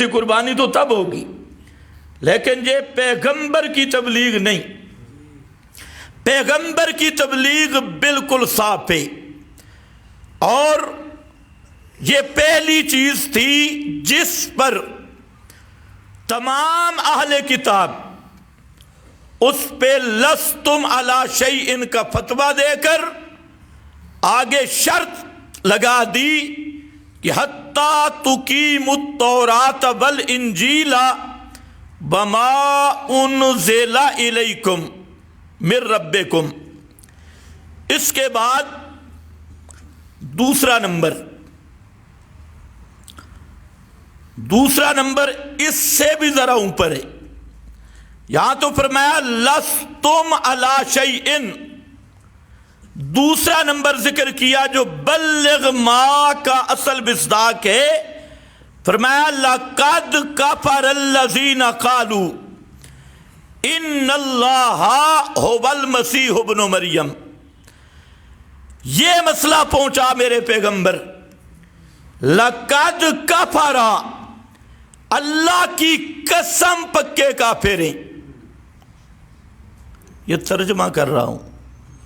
قربانی تو تب ہوگی، لیکن یہ پیغمبر کی تبلیغ نہیں، پیغمبر کی تبلیغ بالکل صاف ہے۔ اور یہ پہلی چیز تھی جس پر تمام اہل کتاب اس پہ لستم علی شیء کا فتویٰ دے کر آگے شرط لگا دی کہ حتیٰ تقیموا التوراۃ والانجیل بما انزل الیکم من ربکم۔ اس کے بعد دوسرا نمبر اس سے بھی ذرا اوپر ہے۔ یہاں تو فرمایا لستم علی شیء، دوسرا نمبر ذکر کیا جو بلغ ما کا اصل مصداق ہے، فرمایا لقد کفر الذین قالوا ان اللہ هو المسیح ابن مریم۔ یہ مسئلہ پہنچا میرے پیغمبر، لقد کفر، اللہ کی قسم پکے کافر ہیں۔ یہ ترجمہ کر رہا ہوں،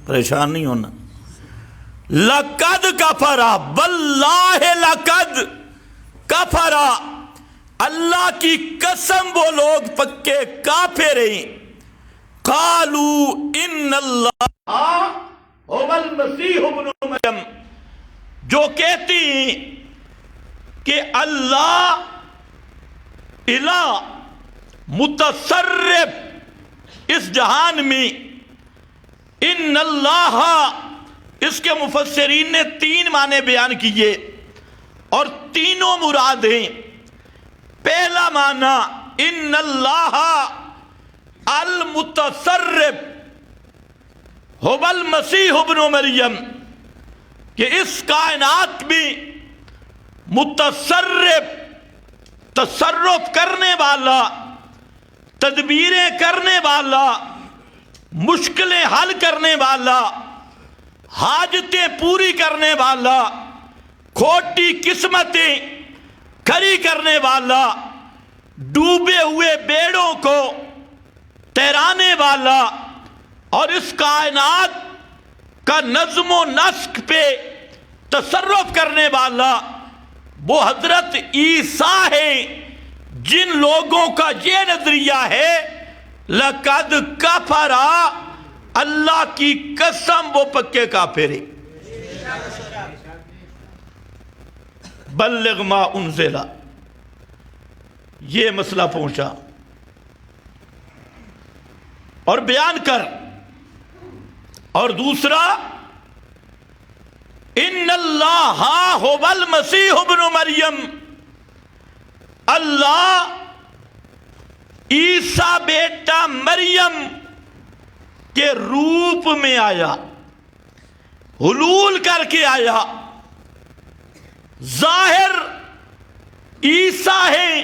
پریشان نہیں ہونا۔ لقد کفر، واللہ لقد کفر، اللہ کی قسم وہ لوگ پکے کافر ہیں۔ قالوا ان اللہ هو المسیح ابن مریم، جو کہتی ہیں کہ اللہ الہ متصرف اس جہان میں، ان اللہ، اس کے مفسرین نے 3 معنی بیان کیے اور تینوں مراد ہیں۔ پہلا معنی ان اللہ المتصرف هو المسیح ابن مریم، کہ اس کائنات میں متصرف، تصرف کرنے والا، تدبیریں کرنے والا، مشکلیں حل کرنے والا، حاجتیں پوری کرنے والا، کھوٹی قسمتیں کھری کرنے والا، ڈوبے ہوئے بیڑوں کو تیرانے والا، اور اس کائنات کا نظم و نسق پہ تصرف کرنے والا وہ حضرت عیسیٰ ہیں، جن لوگوں کا یہ نظریہ ہے لقد کفر، اللہ کی قسم وہ پکے کافر ہیں۔ بلغ ما انزل، یہ مسئلہ پہنچا اور بیان کر۔ اور دوسرا ان اللہ هو المسیح ابن مریم، اللہ عیسیٰ بیٹا مریم کے روپ میں آیا، حلول کر کے آیا۔ ظاہر عیسیٰ ہیں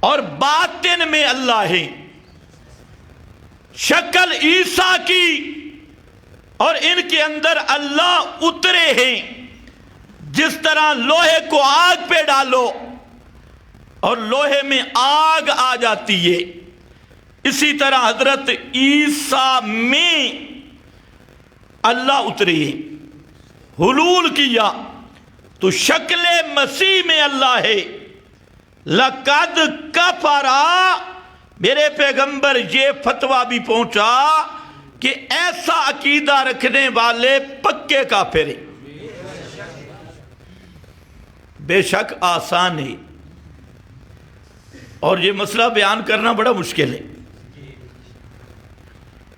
اور باطن میں اللہ ہے۔ شکل عیسیٰ کی اور ان کے اندر اللہ اترے ہیں۔ جس طرح لوہے کو آگ پہ ڈالو اور لوہے میں آگ آ جاتی ہے، اسی طرح حضرت عیسیٰ میں اللہ اترے ہیں، حلول کیا، تو شکل مسیح میں اللہ ہے۔ لقد کفر، میرے پیغمبر یہ فتویٰ بھی پہنچا کہ ایسا عقیدہ رکھنے والے پکے کافر ہیں۔ بے شک آسان ہے، اور یہ مسئلہ بیان کرنا بڑا مشکل ہے،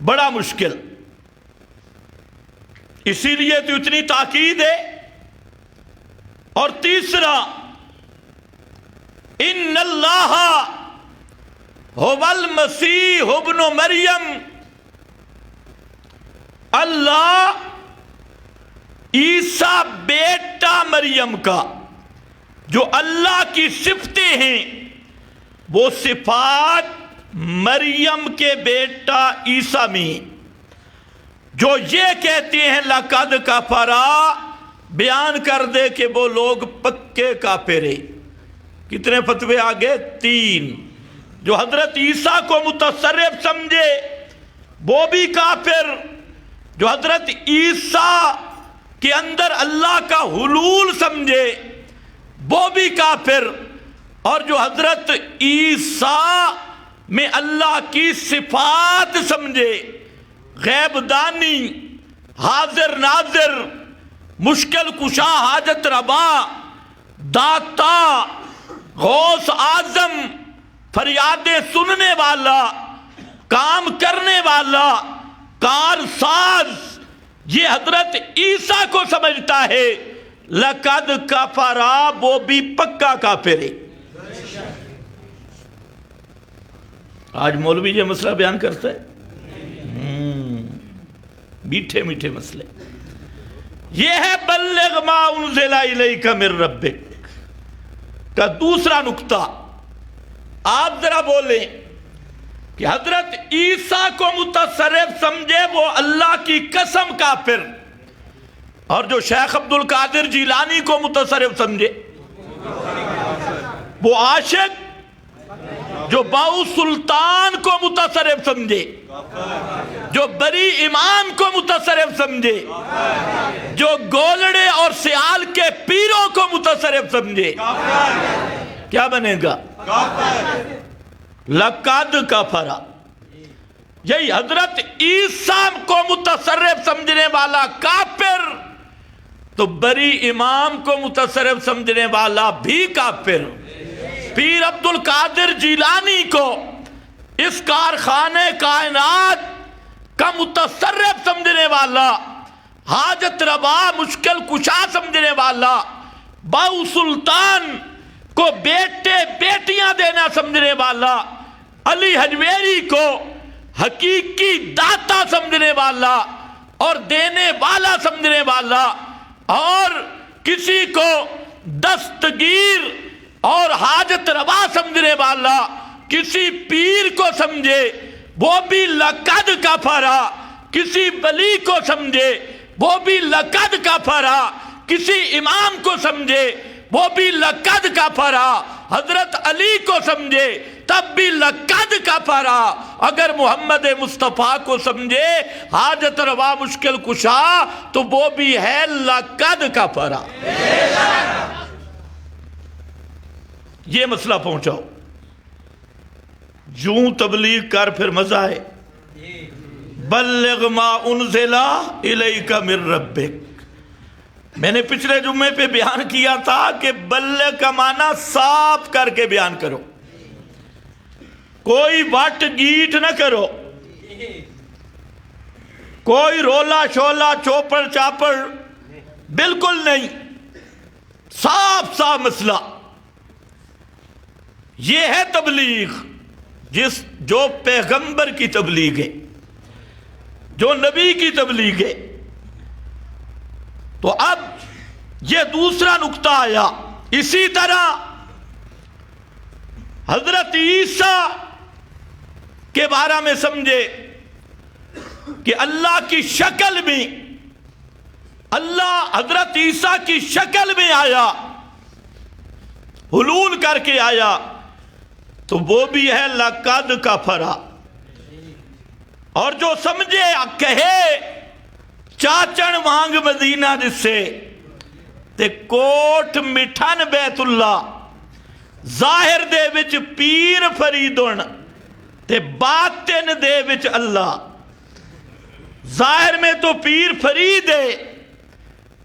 بڑا مشکل، اسی لیے تو اتنی تاکید ہے۔ اور تیسرا ان اللہ هو المسیح ابن مریم، اللہ عیسیٰ بیٹا مریم کا، جو اللہ کی صفتیں ہیں وہ صفات مریم کے بیٹا عیسیٰ میں، جو یہ کہتے ہیں لقد کفر، بیان کر دے کہ وہ لوگ پکے کافر ہیں۔ کتنے فتوے آگے؟ 3۔ جو حضرت عیسیٰ کو متصرف سمجھے وہ بھی کافر، جو حضرت عیسیٰ کے اندر اللہ کا حلول سمجھے وہ بھی کافر، اور جو حضرت عیسیٰ میں اللہ کی صفات سمجھے، غیب دانی، حاضر ناظر، مشکل کشا، حاجت روا، داتا، غوث اعظم، فریادیں سننے والا، کام کرنے والا، کار ساز، یہ حضرت عیسیٰ کو سمجھتا ہے، لقد کفرا، وہ بھی پکا کافر ہے۔ آج مولوی یہ مسئلہ بیان کرتا ہے، میٹھے میٹھے مسئلے۔ یہ ہے بلغ ما انزل الیک من ربک کا دوسرا نکتہ۔ آپ ذرا بولیں کہ حضرت عیسیٰ کو متصرف سمجھے وہ اللہ کی قسم کافر، اور جو شیخ عبد القادر جیلانی کو متصرف سمجھے وہ عاشق، جو باؤ سلطان کو متصرف سمجھے، جو بری امام کو متصرف سمجھے، جو گولڑے اور سیال کے پیروں کو متصرف سمجھے، کیا بنے گا؟ لقد کفرا۔ یہی حضرت عیسیٰ کو متصرف سمجھنے والا کافر، تو بری امام کو متصرف سمجھنے والا بھی کافر۔ پیر عبد القادر جیلانی کو اس کارخانے کائنات کا متصرف سمجھنے والا، حاجت روا، مشکل کشا سمجھنے والا، باؤ سلطان کو بیٹے بیٹیاں دینا سمجھنے والا، علی حجویری کو حقیقی داتا سمجھنے والا اور دینے والا سمجھنے والا، اور کسی کو دستگیر اور حاجت روا سمجھنے والا کسی پیر کو سمجھے وہ بھی لقد کفرا، کسی ولی کو سمجھے وہ بھی لقد کفرا، کسی امام کو سمجھے وہ بھی لقد کفرا، حضرت علی کو سمجھے تب بھی لقد کفرا، اگر محمد مصطفیٰ کو سمجھے حاجت روا مشکل کشا تو وہ بھی ہے لقد کفرا۔ یہ مسئلہ پہنچاؤ، جوں تبلیغ کر پھر مزہ ہے۔ بلغ ما انزل الیک من ربک، میں نے پچھلے جمعے پہ بیان کیا تھا کہ بلغ کا معنی صاف کر کے بیان کرو، کوئی وٹ گیٹ نہ کرو، کوئی رولا شولا چوپڑ چاپڑ بالکل نہیں، صاف صاف مسئلہ۔ یہ ہے تبلیغ، جو پیغمبر کی تبلیغ ہے، جو نبی کی تبلیغ ہے۔ تو اب یہ دوسرا نکتہ آیا۔ اسی طرح حضرت عیسیٰ کے بارے میں سمجھے کہ اللہ کی شکل میں، اللہ حضرت عیسیٰ کی شکل میں آیا، حلول کر کے آیا، تو وہ بھی ہے لقد کفرا۔ اور جو سمجھے کہے چاچن وانگ مدینہ جس سے تے کوٹ مٹھن بیت اللہ، ظاہر دے وچ پیر فریدن تے باطن دے وچ اللہ، ظاہر میں تو پیر فرید ہے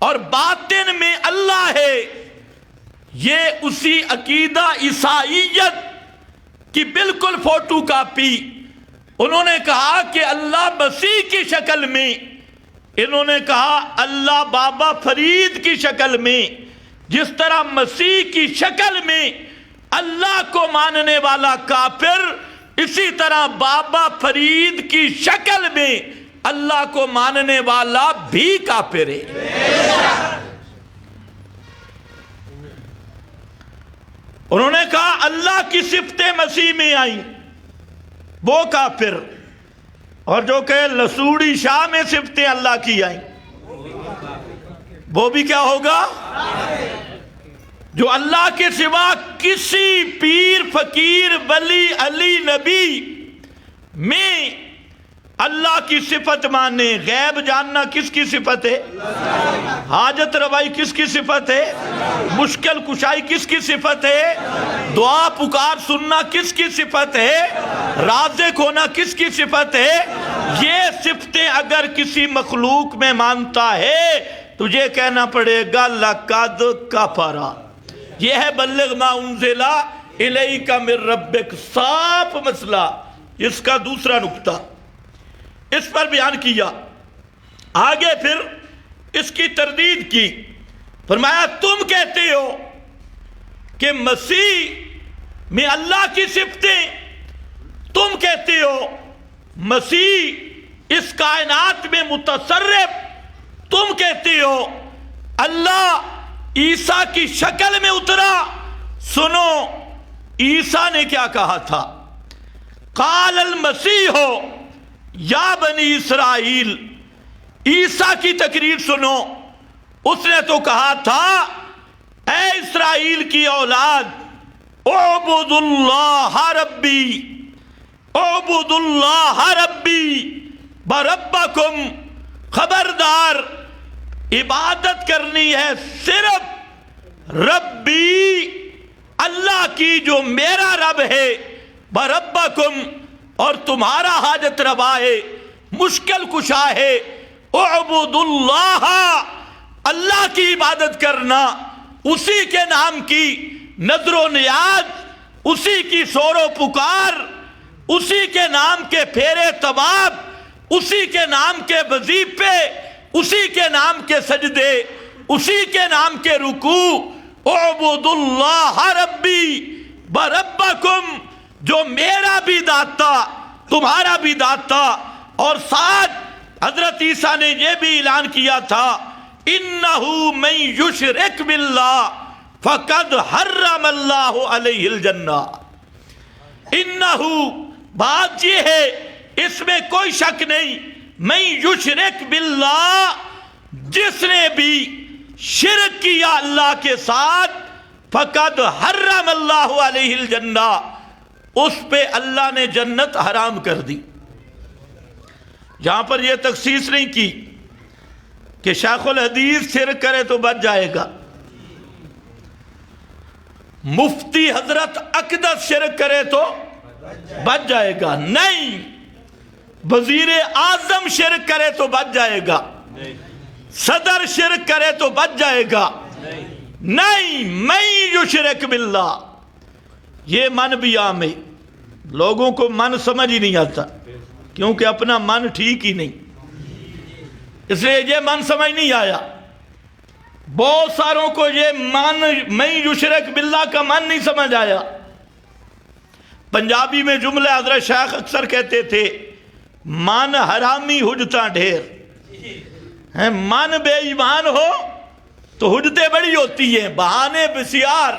اور باطن میں اللہ ہے، یہ اسی عقیدہ عیسائیت کی بالکل فوٹو کاپی۔ انہوں نے کہا کہ اللہ مسیح کی شکل میں، انہوں نے کہا اللہ بابا فرید کی شکل میں، جس طرح مسیح کی شکل میں اللہ کو ماننے والا کافر، اسی طرح بابا فرید کی شکل میں اللہ کو ماننے والا بھی کافر ہے۔ انہوں نے کہا اللہ کی صفتیں مسیح میں آئیں، وہ کافر، اور جو کہ لسوڑی شاہ میں صفتیں اللہ کی آئیں وہ بھی کیا ہوگا؟ جو اللہ کے سوا کسی پیر فقیر ولی علی نبی میں اللہ کی صفت مانے. غیب جاننا کس کی صفت ہے؟ حاجت روائی کس کی صفت ہے؟ مشکل کشائی کس کی صفت ہے؟ دعا پکار سننا کس کی صفت ہے؟ رازق ہونا کس کی صفت ہے؟ یہ صفتیں اگر کسی مخلوق میں مانتا ہے تجھے کہنا پڑے گا لقد کفر. یہ ہے بلغ ما انزل الیک من ربک، صاف مسئلہ. اس کا دوسرا نقطہ اس پر بیان کیا. آگے پھر اس کی تردید کی. فرمایا تم کہتے ہو کہ مسیح میں اللہ کی صفتیں، تم کہتے ہو مسیح اس کائنات میں متصرف، تم کہتے ہو اللہ عیسیٰ کی شکل میں اترا. سنو عیسیٰ نے کیا کہا تھا؟ قال المسیح یا بنی اسرائیل. عیسیٰ کی تقریر سنو. اس نے تو کہا تھا اے اسرائیل کی اولاد اعبدوا اللہ ربی، اعبدوا اللہ ربی بربکم. خبردار عبادت کرنی ہے صرف ربی اللہ کی جو میرا رب ہے، بربکم اور تمہارا حاجت روا ہے، مشکل کشا ہے. اعبدوا اللہ، اللہ کی عبادت کرنا، اسی کے نام کی نظر و نیاز، اسی کی شور و پکار، اسی کے نام کے پھیرے طواف، اسی کے نام کے وظیفے، اسی کے نام کے سجدے، اسی کے نام کے رکوع. اعبدوا اللہ ربی بربکم، جو میرا بھی داتا تمہارا بھی داتا. اور ساتھ حضرت عیسیٰ نے یہ بھی اعلان کیا تھا انہو من یشرک باللہ فقد حرم اللہ علیہ الجنہ. انہو بات یہ ہے، اس میں کوئی شک نہیں، من یشرک باللہ، جس نے بھی شرک کیا اللہ کے ساتھ، فقد حرم اللہ علیہ الجنہ، اس پہ اللہ نے جنت حرام کر دی. جہاں پر یہ تخصیص نہیں کی کہ شیخ الحدیث شرک کرے تو بچ جائے گا، مفتی حضرت اقدس شرک کرے تو بچ جائے گا، نہیں، وزیر اعظم شرک کرے تو بچ جائے گا، صدر شرک کرے تو بچ جائے گا، نہیں. من یشرک باللہ، یہ من بھی عام ہے. لوگوں کو من سمجھ ہی نہیں آتا کیونکہ اپنا من ٹھیک ہی نہیں، اس لیے یہ من سمجھ نہیں آیا. بہت ساروں کو یہ من یشرک باللہ کا من نہیں سمجھ آیا. پنجابی میں جملہ حضرت شیخ اکثر کہتے تھے من حرامی حجتاں ڈھیر. من بے ایمان ہو تو حجتیں بڑی ہوتی ہیں، بہانے بسیار.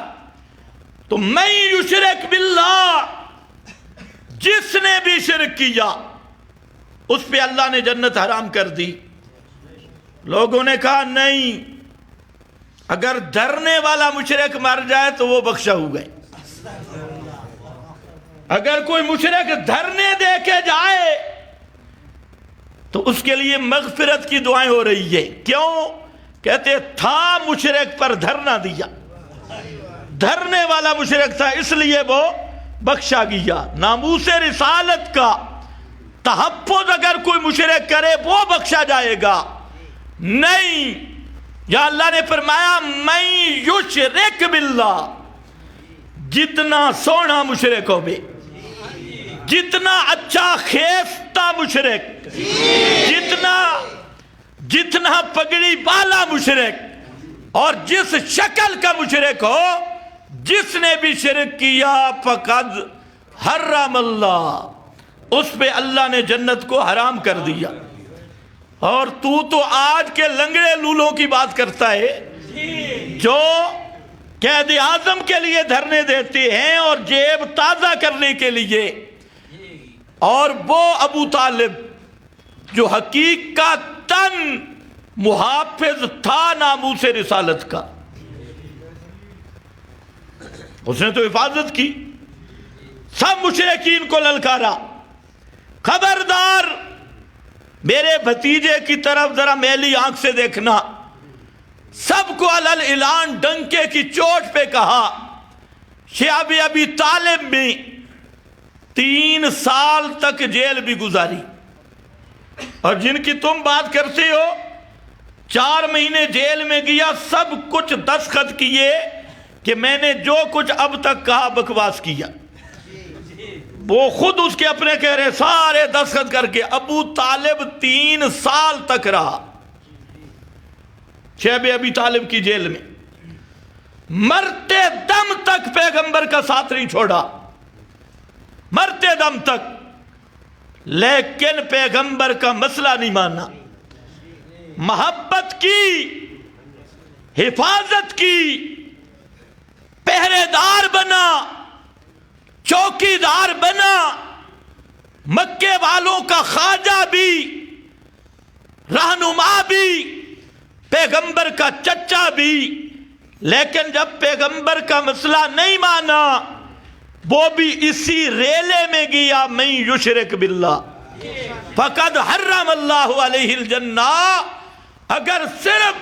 تو من یشرک باللہ، جس نے بھی شرک کیا اس پہ اللہ نے جنت حرام کر دی. لوگوں نے کہا نہیں، اگر دھرنے والا مشرک مر جائے تو وہ بخشا ہو گئے. اگر کوئی مشرک دھرنے دے کے جائے تو اس کے لیے مغفرت کی دعائیں ہو رہی ہے. کیوں؟ کہتے تھا مشرک پر دھرنا دیا، دھرنے والا مشرک تھا اس لیے وہ بخشا گیا. ناموس رسالت کا تحفظ اگر کوئی مشرک کرے وہ بخشا جائے گا، نہیں. یا اللہ نے فرمایا من یشرک باللہ، جتنا سونا مشرک ہو بے، جتنا اچھا خیفتہ مشرک، جتنا پگڑی والا مشرک اور جس شکل کا مشرک ہو، جس نے بھی شرک کیا فقد حرم اللہ، اس پہ اللہ نے جنت کو حرام کر دیا. اور تو آج کے لنگڑے لولوں کی بات کرتا ہے جو قائد اعظم کے لیے دھرنے دیتے ہیں اور جیب تازہ کرنے کے لیے. اور وہ ابو طالب جو حقیقتاً محافظ تھا ناموس رسالت کا، اس نے تو حفاظت کی. سب مشرکین کو للکارا, خبردار میرے بھتیجے کی طرف ذرا میلی آنکھ سے دیکھنا. سب کو علل اعلان ڈنکے کی چوٹ پہ کہا. شیخ ابی طالب بھی 3 سال تک جیل بھی گزاری, اور جن کی تم بات کرتے ہو 4 مہینے جیل میں گیا, سب کچھ دستخط کیے کہ میں نے جو کچھ اب تک کہا بکواس کیا. وہ خود اس کے اپنے کہہ رہے سارے دستخط کر کے. ابو طالب 3 سال تک رہا شیخ ابی طالب کی جیل میں, مرتے دم تک پیغمبر کا ساتھ نہیں چھوڑا, مرتے دم تک. لیکن پیغمبر کا مسئلہ نہیں مانا, محبت کی, حفاظت کی, پہرے دار بنا, چوکی دار بنا, مکے والوں کا خواجہ بھی, رہنما بھی, پیغمبر کا چچا بھی. لیکن جب پیغمبر کا مسئلہ نہیں مانا, وہ بھی اسی ریلے میں گیا, من یشرک باللہ فقد حرم اللہ علیہ الجنہ. اگر صرف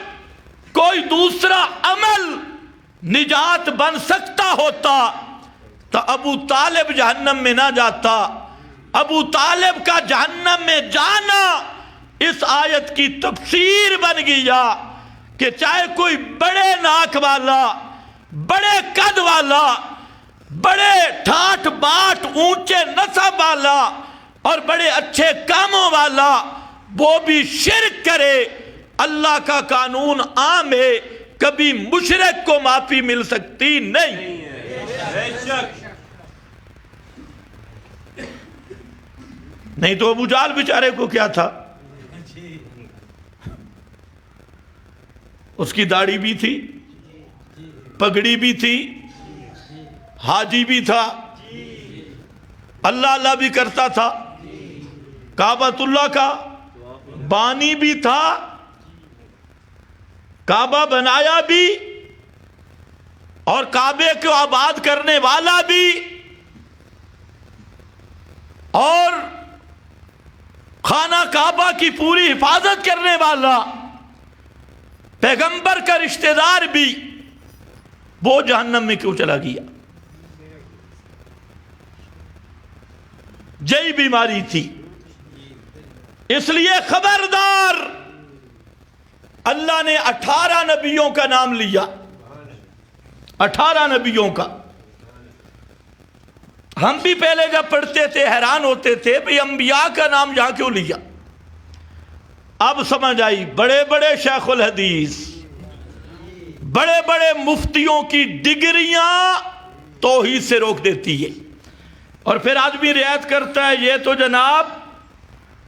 کوئی دوسرا عمل نجات بن سکتا ہوتا تو ابو طالب جہنم میں نہ جاتا. ابو طالب کا جہنم میں جانا اس آیت کی تفسیر بن گیا کہ چاہے کوئی بڑے ناک والا, بڑے قد والا, بڑے ٹھاٹ باٹ اونچے نسب والا اور بڑے اچھے کاموں والا, وہ بھی شرک کرے, اللہ کا قانون عام ہے, کبھی مشرک کو معافی مل سکتی نہیں. نہیں تو ابو جہل بیچارے کو کیا تھا, اس کی داڑھی بھی تھی, پگڑی بھی تھی, حاجی بھی تھا, اللہ اللہ بھی کرتا تھا, کعبۃ اللہ کا بانی بھی تھا, کعبہ بنایا بھی اور کعبے کو آباد کرنے والا بھی, اور خانہ کعبہ کی پوری حفاظت کرنے والا, پیغمبر کا رشتہ دار بھی. وہ جہنم میں کیوں چلا گیا؟ یہی بیماری تھی. اس لیے خبردار, اللہ نے 18 نبیوں کا نام لیا, 18 نبیوں کا. ہم بھی پہلے جب پڑھتے تھے حیران ہوتے تھے بھئی انبیاء کا نام یہاں کیوں لیا. اب سمجھ آئی, بڑے بڑے شیخ الحدیث, بڑے بڑے مفتیوں کی ڈگریاں توحید سے روک دیتی ہے. اور پھر آدمی رعایت کرتا ہے یہ تو جناب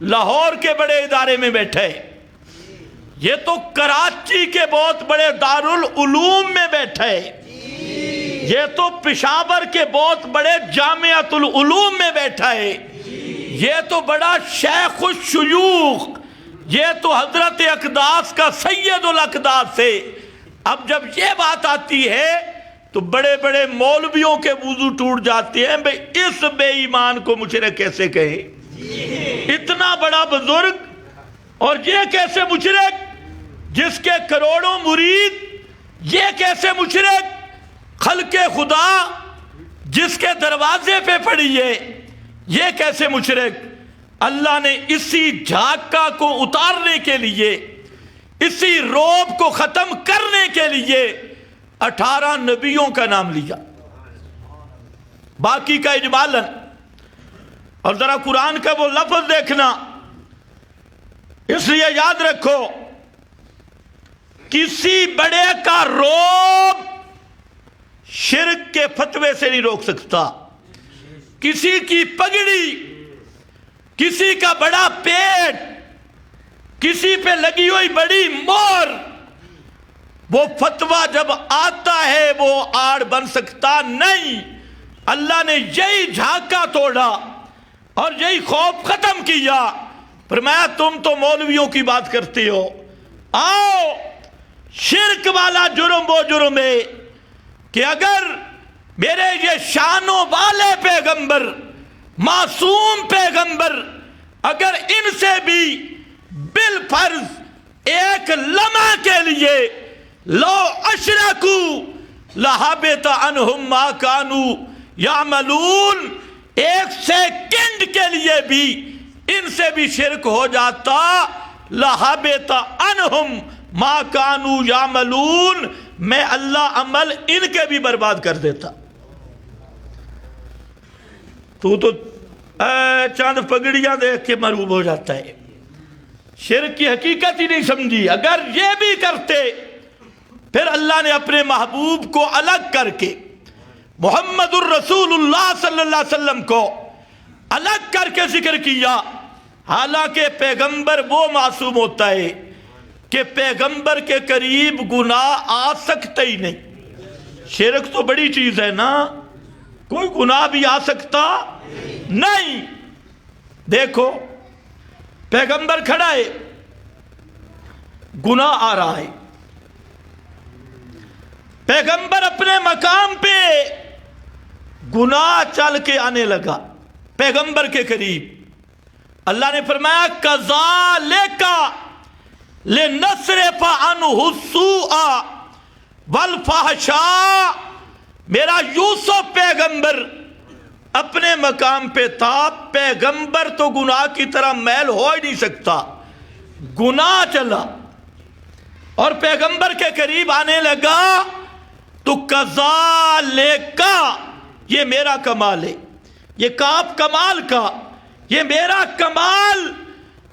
لاہور کے بڑے ادارے میں بیٹھے, یہ تو کراچی کے بہت بڑے دارالعلوم میں بیٹھے, یہ تو پشاور کے بہت بڑے جامعۃ العلوم میں بیٹھا ہے, یہ تو بڑا شیخ الشیوخ, یہ تو حضرت اقداس کا سید الاقداس ہے. اب جب یہ بات آتی ہے تو بڑے بڑے مولویوں کے وضو ٹوٹ جاتے ہیں, بھئی اس بے ایمان کو مشرک کیسے کہے, اتنا بڑا بزرگ, اور یہ کیسے مشرک جس کے کروڑوں مرید, یہ کیسے مشرک خلق خدا جس کے دروازے پہ پڑی ہے, یہ کیسے مشرک. اللہ نے اسی جھاکا کو اتارنے کے لیے, اسی روب کو ختم کرنے کے لیے 18 نبیوں کا نام لیا, باقی کا اجمالاً. اور ذرا قرآن کا وہ لفظ دیکھنا, اس لیے یاد رکھو کسی بڑے کا روب شرک کے فتوے سے نہیں روک سکتا. کسی کی پگڑی, کسی کا بڑا پیٹ, کسی پہ لگی ہوئی بڑی مور, وہ فتوہ جب آتا ہے وہ آڑ بن سکتا نہیں. اللہ نے یہی جھاکا توڑا اور یہی خوف ختم کیا. فرمایا تم تو مولویوں کی بات کرتے ہو, آؤ شرک والا جرم وہ جرم ہے کہ اگر میرے یہ شانوں والے پیغمبر، معصوم پیغمبر، اگر ان سے بھی بالفرض ایک لمحہ کے لیے لو اشرکو لحبط عنہم ما کانوا یعملون، ایک سیکنڈ کے لیے بھی ان سے بھی شرک ہو جاتا، لحبط عنہم ما کانوا یعملون، میں اللہ عمل ان کے بھی برباد کر دیتا۔ تو چاند پگڑیاں دیکھ کے مرعوب ہو جاتا ہے، شرک کی حقیقت ہی نہیں سمجھی۔ اگر یہ بھی کرتے پھر اللہ نے اپنے محبوب کو الگ کر کے، محمد الرسول اللہ صلی اللہ علیہ وسلم کو الگ کر کے ذکر کیا، حالانکہ پیغمبر وہ معصوم ہوتا ہے کہ پیغمبر کے قریب گناہ آ سکتا ہی نہیں۔ شرک تو بڑی چیز ہے نا، کوئی گناہ بھی آ سکتا نہیں۔ دیکھو پیغمبر کھڑا ہے، گناہ آ رہا ہے، پیغمبر اپنے مقام پہ گناہ چل کے آنے لگا پیغمبر کے قریب، اللہ نے فرمایا کذالک لنصرف عنہ السوء والفحشاء، میرا یوسف پیغمبر اپنے مقام پہ تھا، پیغمبر تو گناہ کی طرح میل ہو ہی نہیں سکتا، گناہ چلا اور پیغمبر کے قریب آنے لگا، تو کذالک، یہ میرا کمال ہے، یہ کاف کمال کا، یہ میرا کمال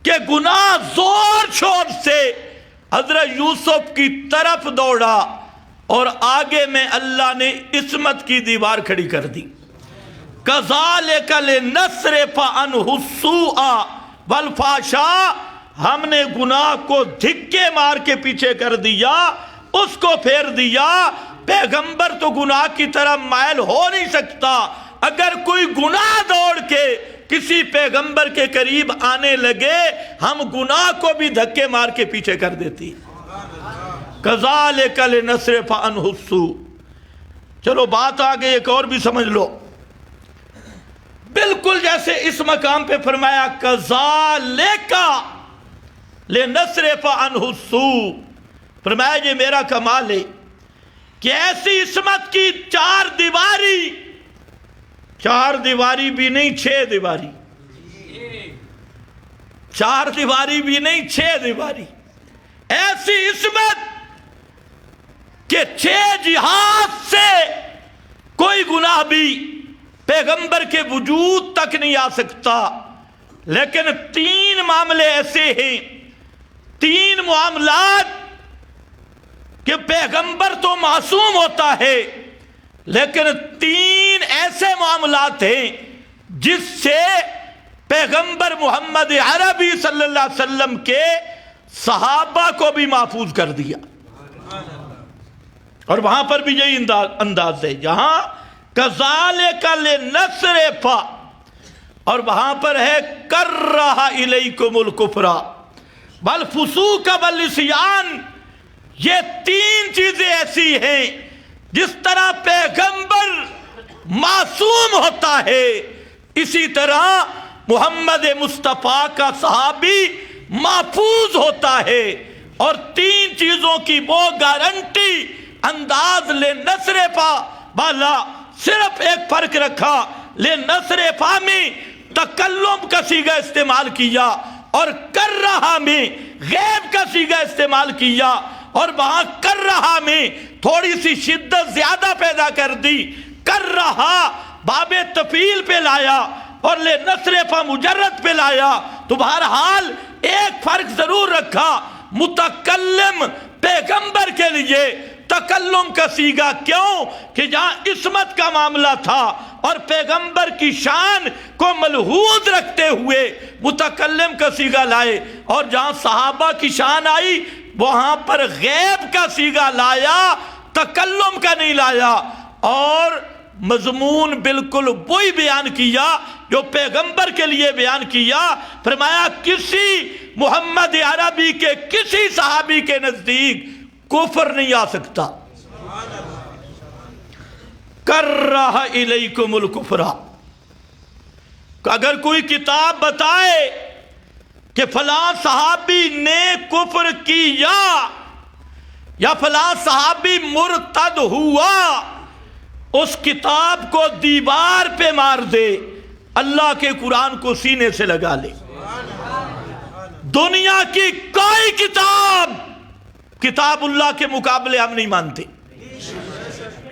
کہ گناہ زور شور سے حضرت یوسف کی طرف دوڑا اور آگے میں اللہ نے عصمت کی دیوار کھڑی کر دی۔ کذالک لنصرف عنہ السوء والفحشاء، ہم نے گناہ کو دھکے مار کے پیچھے کر دیا، اس کو پھیر دیا۔ پیغمبر تو گناہ کی طرح مائل ہو نہیں سکتا، اگر کوئی گناہ دوڑ کے کسی پیغمبر کے قریب آنے لگے ہم گناہ کو بھی دھکے مار کے پیچھے کر دیتی۔ کذالک لنصرف عنہ السوء۔ چلو بات آگے ایک اور بھی سمجھ لو، بالکل جیسے اس مقام پہ فرمایا کذالک لنصرف عنہ السوء، فرمایا یہ میرا کمال ہے کہ ایسی عصمت کی چار دیواری بھی نہیں 6 دیواری، 4 دیواری بھی نہیں 6 دیواری، ایسی عصمت کہ 6 جہاد سے کوئی گناہ بھی پیغمبر کے وجود تک نہیں آ سکتا، لیکن 3 معاملے ایسے ہیں، 3 معاملات کہ پیغمبر تو معصوم ہوتا ہے، لیکن 3 ایسے معاملات ہیں جس سے پیغمبر محمد عربی صلی اللہ علیہ وسلم کے صحابہ کو بھی محفوظ کر دیا۔ اور وہاں پر بھی یہی انداز ہے، جہاں کذالک لنصرف، اور وہاں پر ہے کرہ الیکم الکفر والفسوق والعصیان۔ یہ 3 چیزیں ایسی ہیں جس طرح پیغمبر معصوم ہوتا ہے، اسی طرح محمد مصطفیٰ کا صحابی محفوظ ہوتا ہے۔ اور 3 چیزوں کی وہ گارنٹی انداز لنصرف والا، صرف ایک فرق رکھا، لنصرف میں تکلم کا صیغہ استعمال کیا اور کرہ میں غیب کا صیغہ استعمال کیا، اور وہاں کرہ میں تھوڑی سی شدت زیادہ پیدا کر دی، کرہ باب تفعیل پہ لایا اور لنصرف مجرد پہ لایا، تو بہرحال ایک فرق ضرور رکھا، متکلم پیغمبر کے لیے تکلم کا صیغہ، کیوں کہ جہاں عصمت کا معاملہ تھا اور پیغمبر کی شان کو ملحوظ رکھتے ہوئے متکلم کا صیغہ لائے، اور جہاں صحابہ کی شان آئی وہاں پر غیب کا صیغہ لایا، تکلم کا نہیں لایا، اور مضمون بالکل وہی بیان کیا جو پیغمبر کے لیے بیان کیا۔ فرمایا کسی محمد عربی کے کسی صحابی کے نزدیک کفر نہیں آ سکتا۔ کرہ الیکم الکفر، اگر کوئی کتاب بتائے کہ فلاں صحابی نے کفر کیا یا فلاں صحابی مرتد ہوا، اس کتاب کو دیوار پہ مار دے، اللہ کے قرآن کو سینے سے لگا لے۔ دنیا کی کوئی کتاب اللہ کے مقابلے ہم نہیں مانتے۔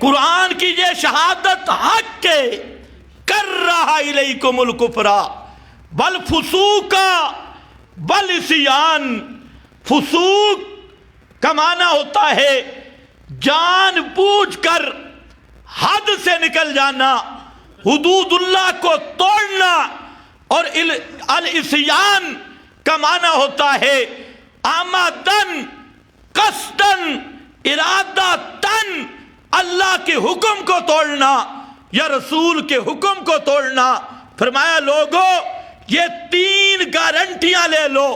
قرآن کی یہ شہادت حق ہے، کرہ الیکم الکفر والفسوق والعصیان۔ فسوق کا معنی ہوتا ہے جان بوجھ کر حد سے نکل جانا، حدود اللہ کو توڑنا، اور العصیان کا معنی ہوتا ہے آمدن قصدن ارادتن اللہ کے حکم کو توڑنا یا رسول کے حکم کو توڑنا۔ فرمایا لوگو یہ تین گارنٹیاں لے لو،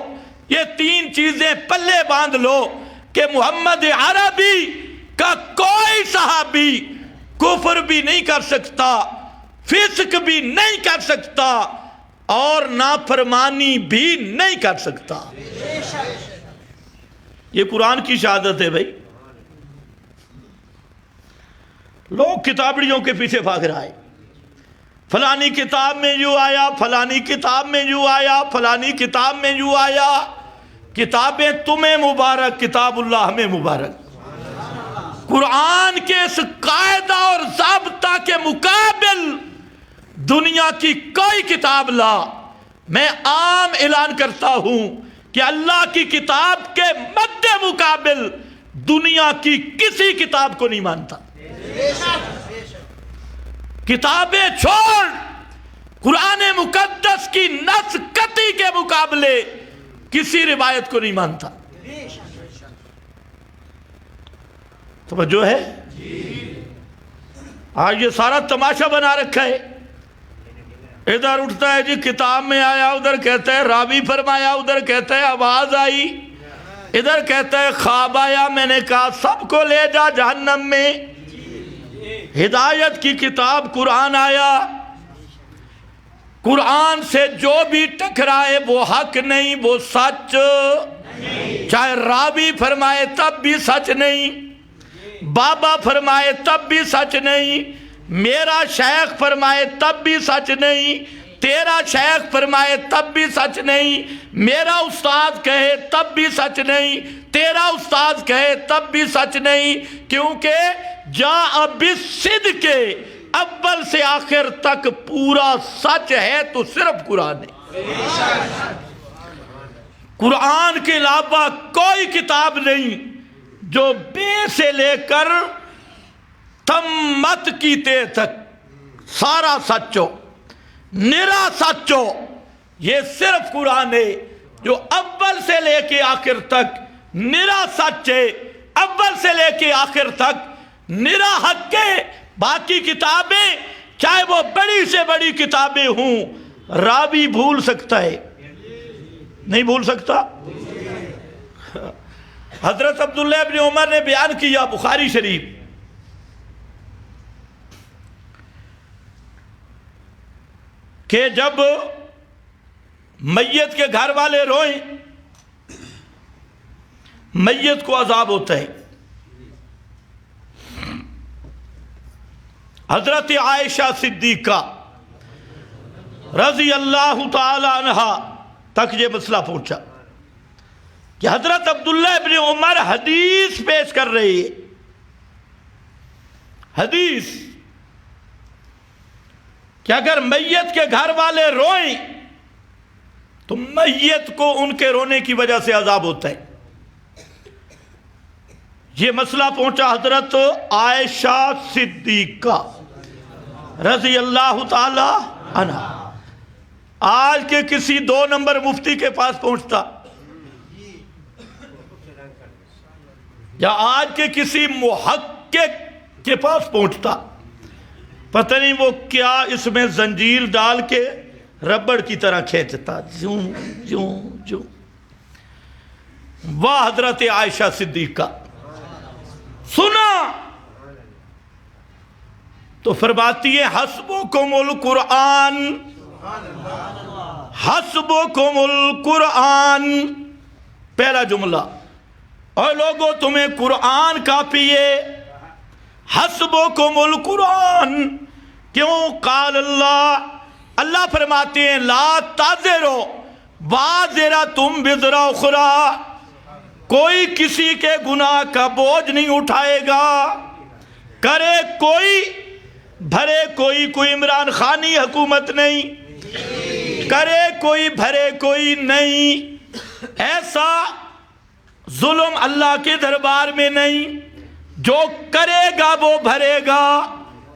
یہ تین چیزیں پلے باندھ لو کہ محمد عربی کا کوئی صحابی کفر بھی نہیں کر سکتا، فسق بھی نہیں کر سکتا، اور نافرمانی بھی نہیں کر سکتا۔ یہ قرآن کی شہادت ہے بھائی۔ لوگ کتابڑیوں کے پیچھے بھاگ رہا ہے، فلانی کتاب میں یوں آیا، فلانی کتاب میں یوں آیا، فلانی کتاب میں یوں آیا۔ کتابیں تمہیں مبارک، کتاب اللہ ہمیں مبارک۔ قرآن کے اس قاعدہ اور ضابطہ کے مقابل دنیا کی کوئی کتاب لا، میں عام اعلان کرتا ہوں کہ اللہ کی کتاب کے مد مقابل دنیا کی کسی کتاب کو نہیں مانتا۔ کتابیں چھوڑ، قرآن مقدس کی نص قطعی کے مقابلے کسی روایت کو نہیں مانتا۔ توجہ ہے؟ آج یہ سارا تماشا بنا رکھا ہے، ادھر اٹھتا ہے جی کتاب میں آیا، ادھر کہتا ہے راوی فرمایا، ادھر کہتا ہے آواز آئی، ادھر کہتا ہے خواب آیا، میں نے کہا سب کو لے جا جہنم میں۔ ہدایت کی کتاب قرآن آیا، قرآن سے جو بھی ٹکرائے وہ حق نہیں، وہ سچ، چاہے راوی فرمائے تب بھی سچ نہیں، بابا فرمائے تب بھی سچ نہیں، میرا شیخ فرمائے تب بھی سچ نہیں، تیرا شیخ فرمائے تب بھی سچ نہیں، میرا استاد کہے تب بھی سچ نہیں، تیرا استاد کہے تب بھی سچ نہیں، کیونکہ جاء بالصدق اول سے آخر تک پورا سچ ہے تو صرف قرآن ہے۔ قرآن کے علاوہ کوئی کتاب نہیں جو بے سے لے کر تمت کی تے تک سارا سچ ہو، نرا سچ ہو۔ یہ صرف قرآن ہے جو اول سے لے کے آخر تک نرا سچ ہے، اول سے لے کے آخر تک نرا حق ہے۔ باقی کتابیں چاہے وہ بڑی سے بڑی کتابیں ہوں، راوی بھول سکتا ہے، نہیں بھول سکتا۔ حضرت عبداللہ ابن عمر نے بیان کیا بخاری شریف، کہ جب میت کے گھر والے روئیں، میت کو عذاب ہوتا ہے۔ حضرت عائشہ صدیقہ رضی اللہ تعالی عنہ تک یہ مسئلہ پہنچا کہ حضرت عبداللہ ابن عمر حدیث پیش کر رہے ہیں، حدیث کہ اگر میت کے گھر والے روئیں تو میت کو ان کے رونے کی وجہ سے عذاب ہوتا ہے۔ یہ مسئلہ پہنچا حضرت عائشہ صدیقہ رضی اللہ تعالی عنہ۔ آج کے کسی 2 نمبر مفتی کے پاس پہنچتا، یا آج کے کسی محقق کے پاس پہنچتا، پتہ نہیں وہ کیا اس میں زنجیر ڈال کے ربڑ کی طرح کھینچتا، جوں جوں جوں۔ وہ حضرت عائشہ صدیقہ سنا تو فرماتی ہے حسبکم القرآن، حسبکم القرآن، پہلا جملہ، اور لوگوں تمہیں قرآن کافی ہے، حسبکم القرآن۔ کیوں؟ قال اللہ، اللہ فرماتے ہیں لا تازرو وازرۃ وزر اخری، کوئی کسی کے گناہ کا بوجھ نہیں اٹھائے گا، کرے کوئی بھرے کوئی، کوئی عمران خانی حکومت نہیں، کرے کوئی بھرے کوئی نہیں، ایسا ظلم اللہ کے دربار میں نہیں، جو کرے گا وہ بھرے گا،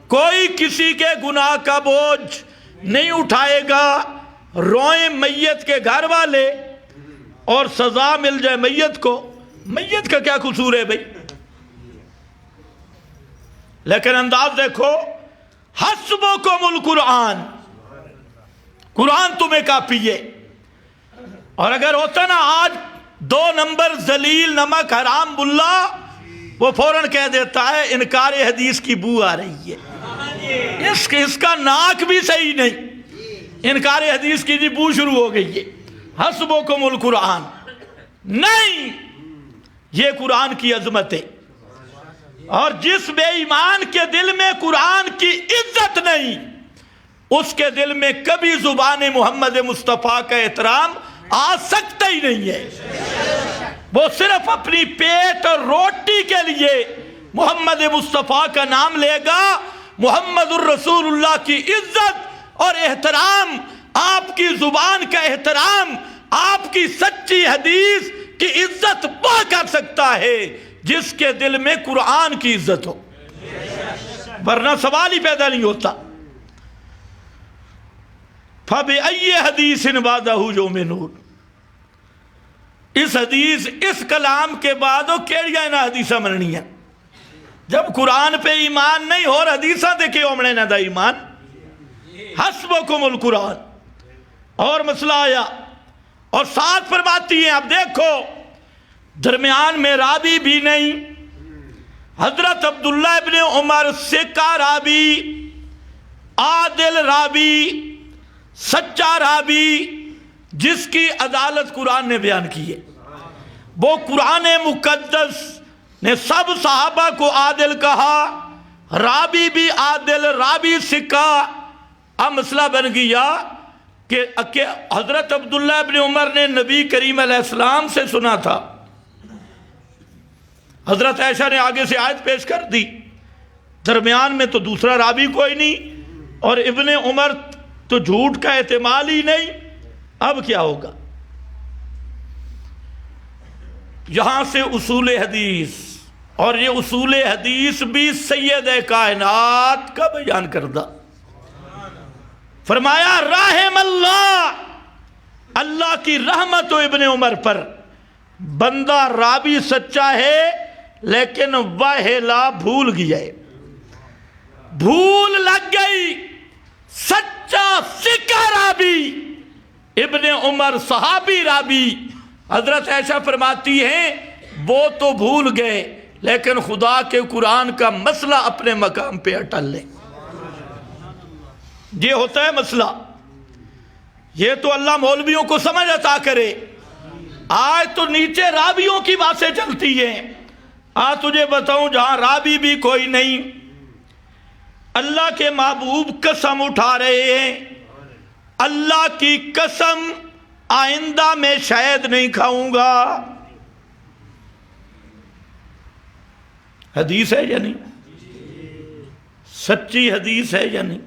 کوئی کسی کے گناہ کا بوجھ نہیں اٹھائے گا۔ روئیں میت کے گھر والے اور سزا مل جائے میت کو، میت کا کیا قصور ہے بھائی؟ لیکن انداز دیکھو، حسبکم القرآن، قرآن تمہیں کافی ہے۔ اور اگر ہوتا نا آج 2 نمبر ذلیل نمک حرام بلا، وہ فوراً کہہ دیتا ہے انکار حدیث کی بو آ رہی ہے، اس کا ناک بھی صحیح نہیں، انکار حدیث کی جی بو شروع ہو گئی ہے۔ حسبکم القرآن، نہیں، یہ قرآن کی عظمت ہے۔ اور جس بے ایمان کے دل میں قرآن کی عزت نہیں، اس کے دل میں کبھی زبان محمد مصطفیٰ کا احترام آ سکتا ہی نہیں ہے۔ وہ صرف اپنی پیٹ اور روٹی کے لیے محمد مصطفیٰ کا نام لے گا۔ محمد الرسول اللہ کی عزت اور احترام، آپ کی زبان کا احترام، آپ کی سچی حدیث کی عزت وہ کر سکتا ہے جس کے دل میں قرآن کی عزت ہو، ورنہ سوال ہی پیدا نہیں ہوتا۔ فَبِأَيِّ حَدِيثٍ بَعْدَهُ يُؤْمِنُونَ، اس حدیث، اس کلام کے بعد وہ کیڑیاں نہ حدیثہ مننی ہے۔ جب قرآن پہ ایمان نہیں ہو، حدیثہ دیکھے اومنے نہ دا ایمان۔ حسبکم القرآن، اور مسئلہ آیا، اور ساتھ فرماتی ہیں اب دیکھو درمیان میں راوی بھی نہیں، حضرت عبداللہ ابن عمر ثقہ راوی، عادل راوی، سچا راوی، جس کی عدالت قرآن نے بیان کی ہے۔ وہ قرآن مقدس نے سب صحابہ کو عادل کہا، راوی بھی عادل، راوی ثقہ۔ اب مسئلہ بن گیا کہ حضرت عبداللہ ابن عمر نے نبی کریم علیہ السلام سے سنا تھا، حضرت عائشہ نے آگے سے آیت پیش کر دی، درمیان میں تو دوسرا راوی کوئی نہیں، اور ابن عمر تو جھوٹ کا احتمال ہی نہیں۔ اب کیا ہوگا؟ یہاں سے اصول حدیث، اور یہ اصول حدیث بھی سید کائنات کا بیان کردہ، فرمایا رحم اللہ، اللہ کی رحمت و ابن عمر پر، بندہ راوی سچا ہے لیکن وہلا بھول گیا ہے، بھول لگ گئی، سچا ثقہ راوی ابن عمر صحابی راوی، حضرت عائشہ فرماتی ہیں وہ تو بھول گئے لیکن خدا کے قرآن کا مسئلہ اپنے مقام پہ اٹل لیں۔ یہ ہوتا ہے مسئلہ، یہ تو اللہ مولویوں کو سمجھ عطا کرے۔ آج تو نیچے راویوں کی باتیں چلتی ہیں، آج تجھے بتاؤں جہاں راوی بھی کوئی نہیں، اللہ کے محبوب قسم اٹھا رہے ہیں، اللہ کی قسم آئندہ میں شاید نہیں کھاؤں گا۔ حدیث ہے یا نہیں؟ سچی حدیث ہے یا نہیں؟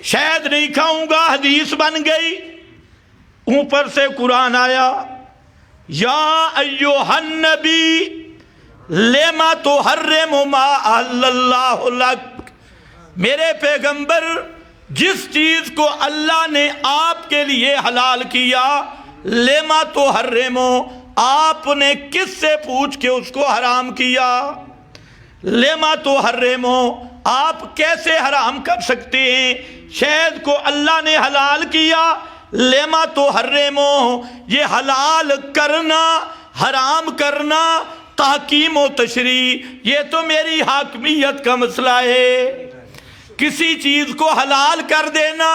شاید نہیں کھاؤں گا، حدیث بن گئی، اوپر سے قرآن آیا، یا ایھا النبی لما تحرم ما احل اللہ لک، میرے پیغمبر جس چیز کو اللہ نے آپ کے لیے حلال کیا، لما تحرم، آپ نے کس سے پوچھ کے اس کو حرام کیا؟ لما تحرم، آپ کیسے حرام کر سکتے ہیں؟ شہد کو اللہ نے حلال کیا، لما تحرم، یہ حلال کرنا، حرام کرنا تحکیم و تشریع، یہ تو میری حاکمیت کا مسئلہ ہے۔ کسی چیز کو حلال کر دینا،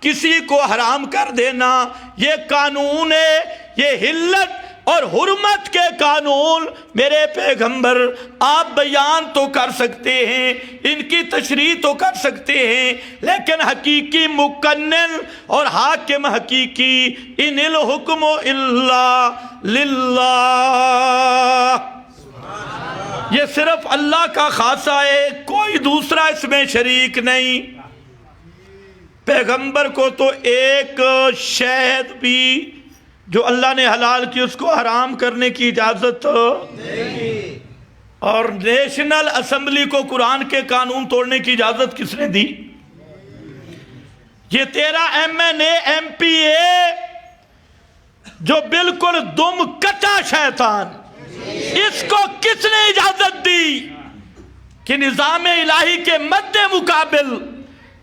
کسی کو حرام کر دینا، یہ قانون ہے، یہ حلت اور حرمت کے قانون میرے پیغمبر آپ بیان تو کر سکتے ہیں، ان کی تشریح تو کر سکتے ہیں، لیکن حقیقی مقنن اور حاکم حقیقی ان الحکم الا للہ، یہ صرف اللہ کا خاصہ ہے، کوئی دوسرا اس میں شریک نہیں۔ پیغمبر کو تو ایک شہد بھی جو اللہ نے حلال کی اس کو حرام کرنے کی اجازت نہیں، اور نیشنل اسمبلی کو قرآن کے قانون توڑنے کی اجازت کس نے دی؟ یہ تیرا M N A M P A جو بالکل دم کچا شیطان، اس کو کس نے اجازت دی کہ نظام الہی کے مد مقابل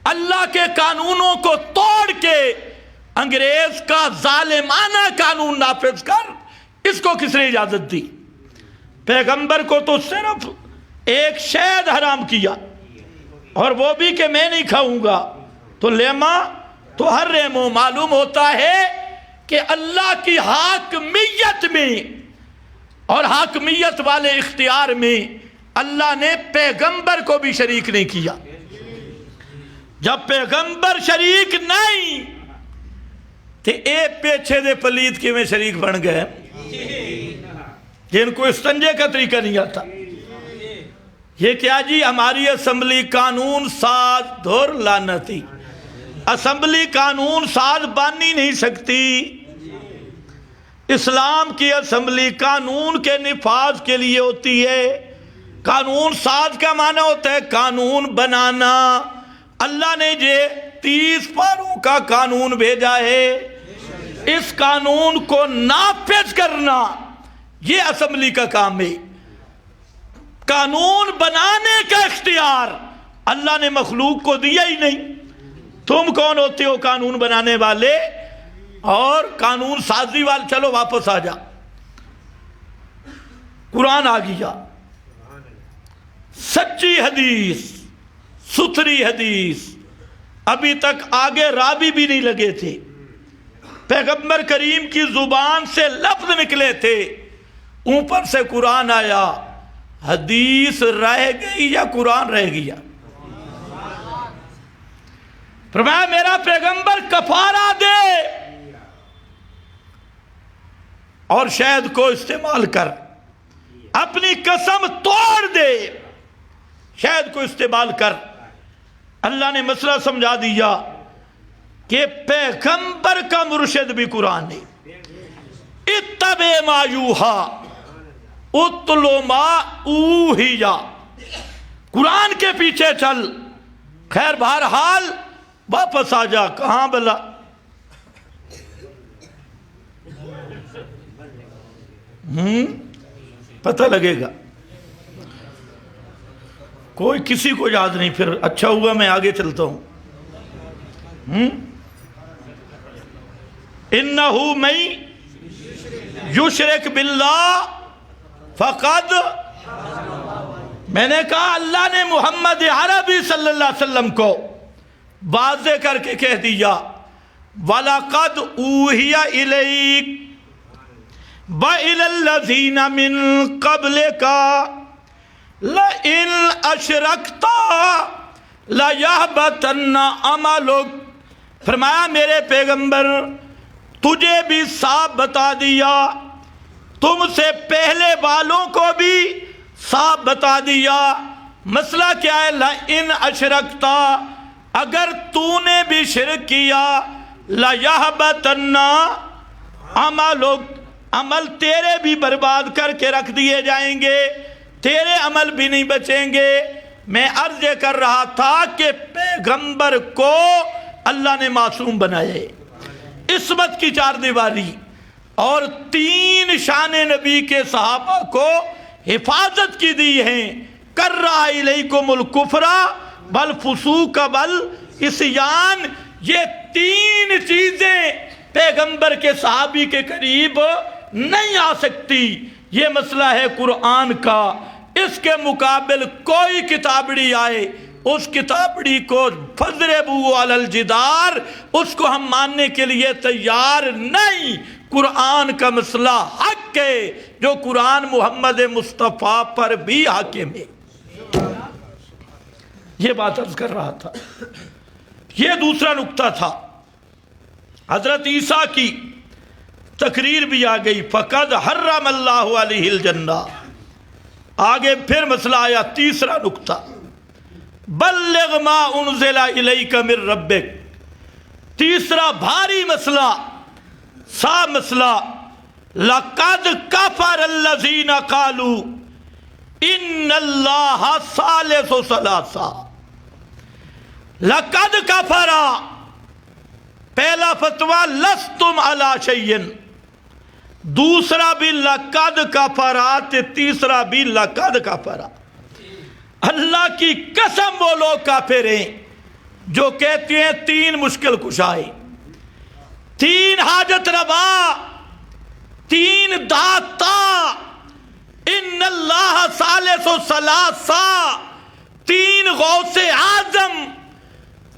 اللہ کے قانونوں کو توڑ کے انگریز کا ظالمانہ قانون نافذ کر؟ اس کو کس نے اجازت دی؟ پیغمبر کو تو صرف ایک شہد حرام کیا، اور وہ بھی کہ میں نہیں کھاؤں گا، تو لیما تو ہر ریمو معلوم ہوتا ہے کہ اللہ کی حاکمیت میں اور حاکمیت والے اختیار میں اللہ نے پیغمبر کو بھی شریک نہیں کیا۔ جب پیغمبر شریک نہیں تو اے پیچھے دے پلید کی میں شریک بن گئے، جن کو استنجے کا طریقہ نہیں آتا۔ یہ کیا جی؟ ہماری اسمبلی قانون ساز دھر لعنتی، اسمبلی قانون ساز بن ہی نہیں سکتی۔ اسلام کی اسمبلی قانون کے نفاذ کے لیے ہوتی ہے۔ قانون ساز کا معنی ہوتا ہے قانون بنانا۔ اللہ نے یہ 30 پاروں کا قانون بھیجا ہے، اس قانون کو نافذ کرنا یہ اسمبلی کا کام ہے۔ قانون بنانے کا اختیار اللہ نے مخلوق کو دیا ہی نہیں۔ تم کون ہوتے ہو قانون بنانے والے اور قانون سازی والے؟ چلو واپس آ جا، قرآن آ گیا، سچی حدیث، ستھری حدیث، ابھی تک آگے راوی بھی نہیں لگے تھے، پیغمبر کریم کی زبان سے لفظ نکلے تھے، اوپر سے قرآن آیا۔ حدیث رہ گئی یا قرآن رہ گیا؟ فرمایا میرا پیغمبر کفارہ دے اور شہد کو استعمال کر، اپنی قسم توڑ دے، شہد کو استعمال کر۔ اللہ نے مسئلہ سمجھا دیا کہ پیغمبر کا مرشد بھی قرآن ہے۔ اتبع ما یوحا اتلو ما اوحیا، قرآن کے پیچھے چل۔ خیر بہرحال واپس آ جا، کہاں بلا؟ پتہ لگے گا، کوئی کسی کو یاد نہیں۔ پھر اچھا ہوا میں آگے چلتا ہوں۔ انہو من یشرک باللہ فقد، میں نے کہا اللہ نے محمد عربی صلی اللہ علیہ وسلم کو واضح کر کے کہہ دیا، وَلَقَدْ أُوحِيَ إِلَيْكَ وَإِلَى الَّذِينَ مِن قَبْلِكَ لَئِنْ أَشْرَكْتَ لَيَحْبَطَنَّ عَمَلُكَ۔ فرمایا میرے پیغمبر تجھے بھی صاف بتا دیا، تم سے پہلے والوں کو بھی صاف بتا دیا۔ مسئلہ کیا ہے؟ لَئِنْ أَشْرَكْتَ، اگر تو نے بھی شرک کیا، لَيَحْبَطَنَّ عَمَلُكَ، عمل تیرے بھی برباد کر کے رکھ دیے جائیں گے، تیرے عمل بھی نہیں بچیں گے۔ میں عرض یہ کر رہا تھا کہ پیغمبر کو اللہ نے معصوم بنائے، عصمت کی 4 دیواری اور 3 شان نبی کے صحابہ کو حفاظت کی دی ہیں۔ کرہ الیکم الکفر والفسوق والعصیان، یہ 3 چیزیں پیغمبر کے صحابی کے قریب نہیں آ سکتی۔ یہ مسئلہ ہے قرآن کا، اس کے مقابل کوئی کتابڑی آئے اس کتابڑی کو فضربوا علی الجدار، اس کو ہم ماننے کے لیے تیار نہیں۔ قرآن کا مسئلہ حق ہے، جو قرآن محمد مصطفیٰ پر بھی حاکم ہے۔ یہ بات عرض کر رہا تھا۔ یہ دوسرا نقطہ تھا۔ حضرت عیسیٰ کی تقریر بھی آ گئی، فقد حرم اللہ علیہ الجنہ۔ آگے پھر مسئلہ آیا، تیسرا نقطہ، بلغ ما انزل الیک من ربک۔ تیسرا بھاری مسئلہ، صاحب مسئلہ، لقد کفر الذین قالوا ان اللہ ثالث ثلاثہ۔ لقد کفر، پہلا فتویٰ لستم علی شیء، دوسرا بھی لقد کفر، تیسرا بھی لقد کفر۔ اللہ کی قسم وہ لوگ کافر ہیں جو کہتے ہیں تین مشکل کشائے، تین حاجت روا، تین داتا، ان اللہ ثالث ثلاثہ، تین غوث اعظم،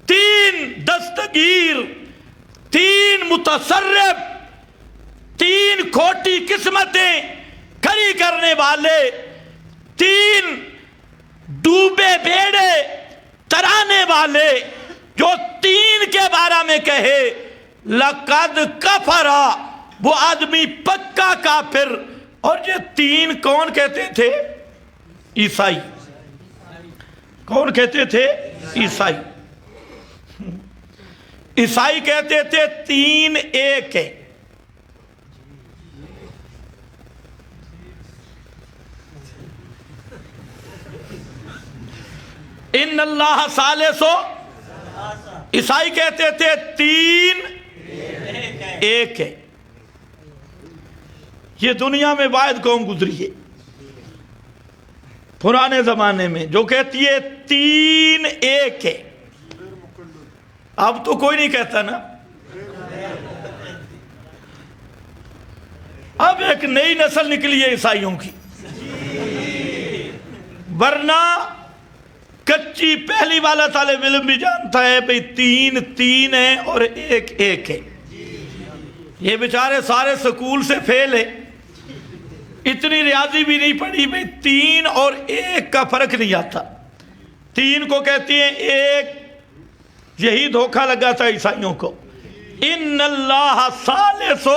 تین دستگیر، تین متصرف، تین کھوٹی قسمتیں کھڑی کرنے والے، تین ڈوبے بیڑے ترانے والے، جو تین کے بارے میں کہے لقد کفر، وہ آدمی پکا کافر۔ اور یہ تین کون کہتے تھے؟ عیسائی۔ کون کہتے تھے؟ عیسائی۔ عیسائی کہتے تھے تین ایک ہے۔ ان اللہ ثالث، عیسائی کہتے تھے تین ایک ہے۔ یہ دنیا میں واحد قوم گزری ہے پرانے زمانے میں جو کہتی ہے تین ایک ہے۔ اب تو کوئی نہیں کہتا نا، اب ایک نئی نسل نکلی ہے عیسائیوں کی، ورنہ کچی پہلی والا طالب علم بھی جانتا ہے بھئی تین تین ہے اور ایک ایک ہے۔ یہ بیچارے سارے سکول سے فیل ہے، اتنی ریاضی بھی نہیں پڑھی بھئی تین اور ایک کا فرق نہیں آتا۔ تین کو کہتی ہیں ایک، یہی دھوکہ لگا تھا عیسائیوں کو۔ ان اللہ ثالث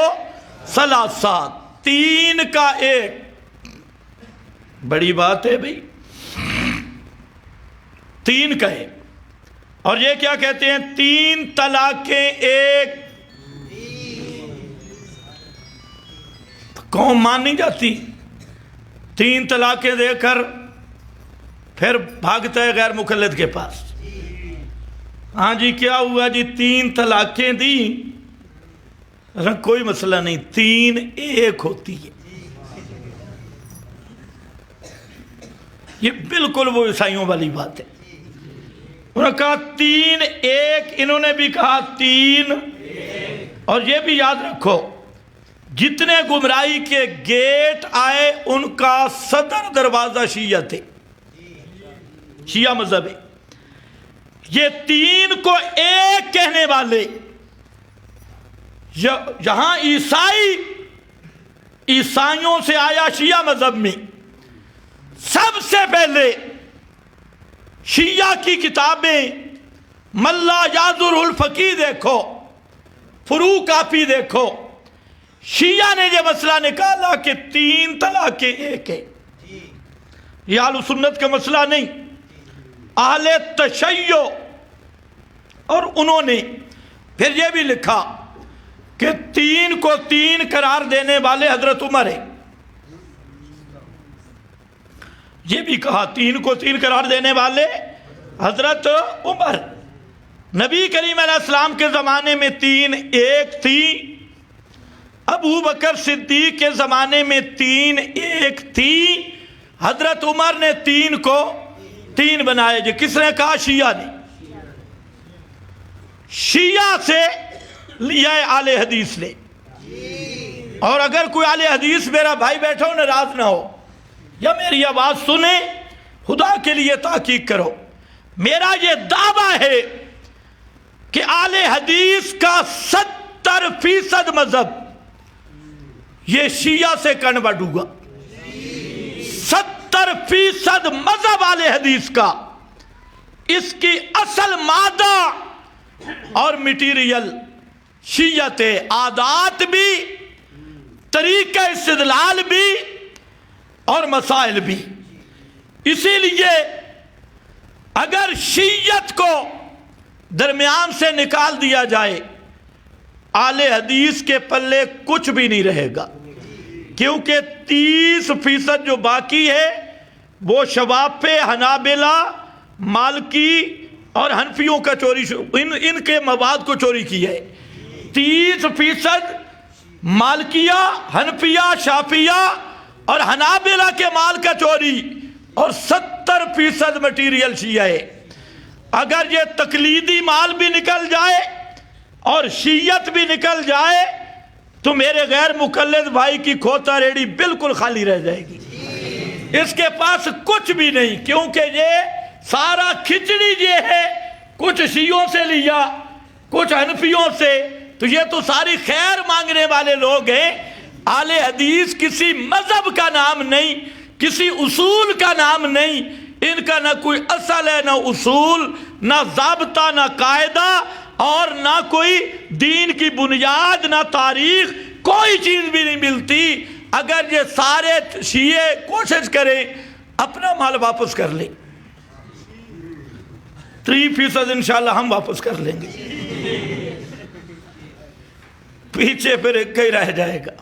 ثلاثہ، تین کا ایک، بڑی بات ہے بھئی، تین کا ایک۔ اور یہ کیا کہتے ہیں؟ تین طلاقیں ایک۔ قوم مان نہیں جاتی، تین طلاقیں دے کر پھر بھاگتا ہے غیر مقلد کے پاس۔ ہاں جی کیا ہوا جی؟ تین طلاقیں دی، کوئی مسئلہ نہیں، تین ایک ہوتی ہے۔ یہ بالکل وہ عیسائیوں والی بات ہے۔ انہوں نے کہا تین ایک، انہوں نے بھی کہا تین۔ اور یہ بھی یاد رکھو، جتنے گمراہی کے گیٹ آئے ان کا صدر دروازہ شیعہ تھے، شیعہ مذہب ہے۔ یہ تین کو ایک کہنے والے، یہاں عیسائیوں سے آیا شیعہ مذہب میں، سب سے پہلے شیعہ کی کتابیں ملا یاذر الفقی دیکھو، فروع کافی دیکھو، شیعہ نے یہ مسئلہ نکالا کہ تین طلاقیں ایک ہے۔ یہ اہل سنت کا مسئلہ نہیں، اہل تشیع۔ اور انہوں نے پھر یہ بھی لکھا کہ تین کو تین قرار دینے والے حضرت عمر ہیں۔ یہ بھی کہا تین کو تین قرار دینے والے حضرت عمر۔ نبی کریم علیہ السلام کے زمانے میں تین ایک تھی، ابو بکر صدیق کے زمانے میں تین ایک تھی، حضرت عمر نے تین کو تین بنائے۔ جو کس نے کہا؟ شیعہ نے۔ شیعہ سے لیا اہل حدیث نے۔ اور اگر کوئی اہل حدیث میرا بھائی بیٹھا ہو ناراض نہ ہو یا میری آواز سنے، خدا کے لیے تحقیق کرو، میرا یہ دعویٰ ہے کہ اہل حدیث کا 70% مذہب یہ شیعہ سے کنورٹ ہوا۔ 70% مذہب اہل حدیث کا، اس کی اصل مادہ اور مٹیریل شیعت، عادات بھی، طریقہ استدلال بھی اور مسائل بھی۔ اسی لیے اگر شیعت کو درمیان سے نکال دیا جائے، اہل حدیث کے پلے کچھ بھی نہیں رہے گا، کیونکہ 30% جو باقی ہے وہ شوافع، حنابلہ، مالکی اور حنفیوں کا چوری، ان کے مواد کو چوری کیا ہے۔ 30% مالکیہ، حنفیہ، شافعیہ اور حنابلہ کے مال کا چوری، اور 70% مٹیریل شیعہ ہے۔ اگر یہ تقلیدی مال بھی نکل جائے اور شیعت بھی نکل جائے تو میرے غیر مقلد بھائی کی کھوتا ریڑھی بالکل خالی رہ جائے گی، اس کے پاس کچھ بھی نہیں، کیونکہ یہ سارا کھچڑی یہ ہے، کچھ شیعوں سے لیا، کچھ حنفیوں سے، تو یہ تو ساری خیر مانگنے والے لوگ ہیں۔ اہل حدیث کسی مذہب کا نام نہیں، کسی اصول کا نام نہیں، ان کا نہ کوئی اصل ہے، نہ اصول، نہ ضابطہ، نہ قاعدہ، اور نہ کوئی دین کی بنیاد، نہ تاریخ، کوئی چیز بھی نہیں ملتی۔ اگر یہ سارے شیعہ کوشش کریں اپنا مال واپس کر لیں، 3% انشاءاللہ ہم واپس کر لیں گے، پیچھے پھر ایک ہی رہ جائے گا،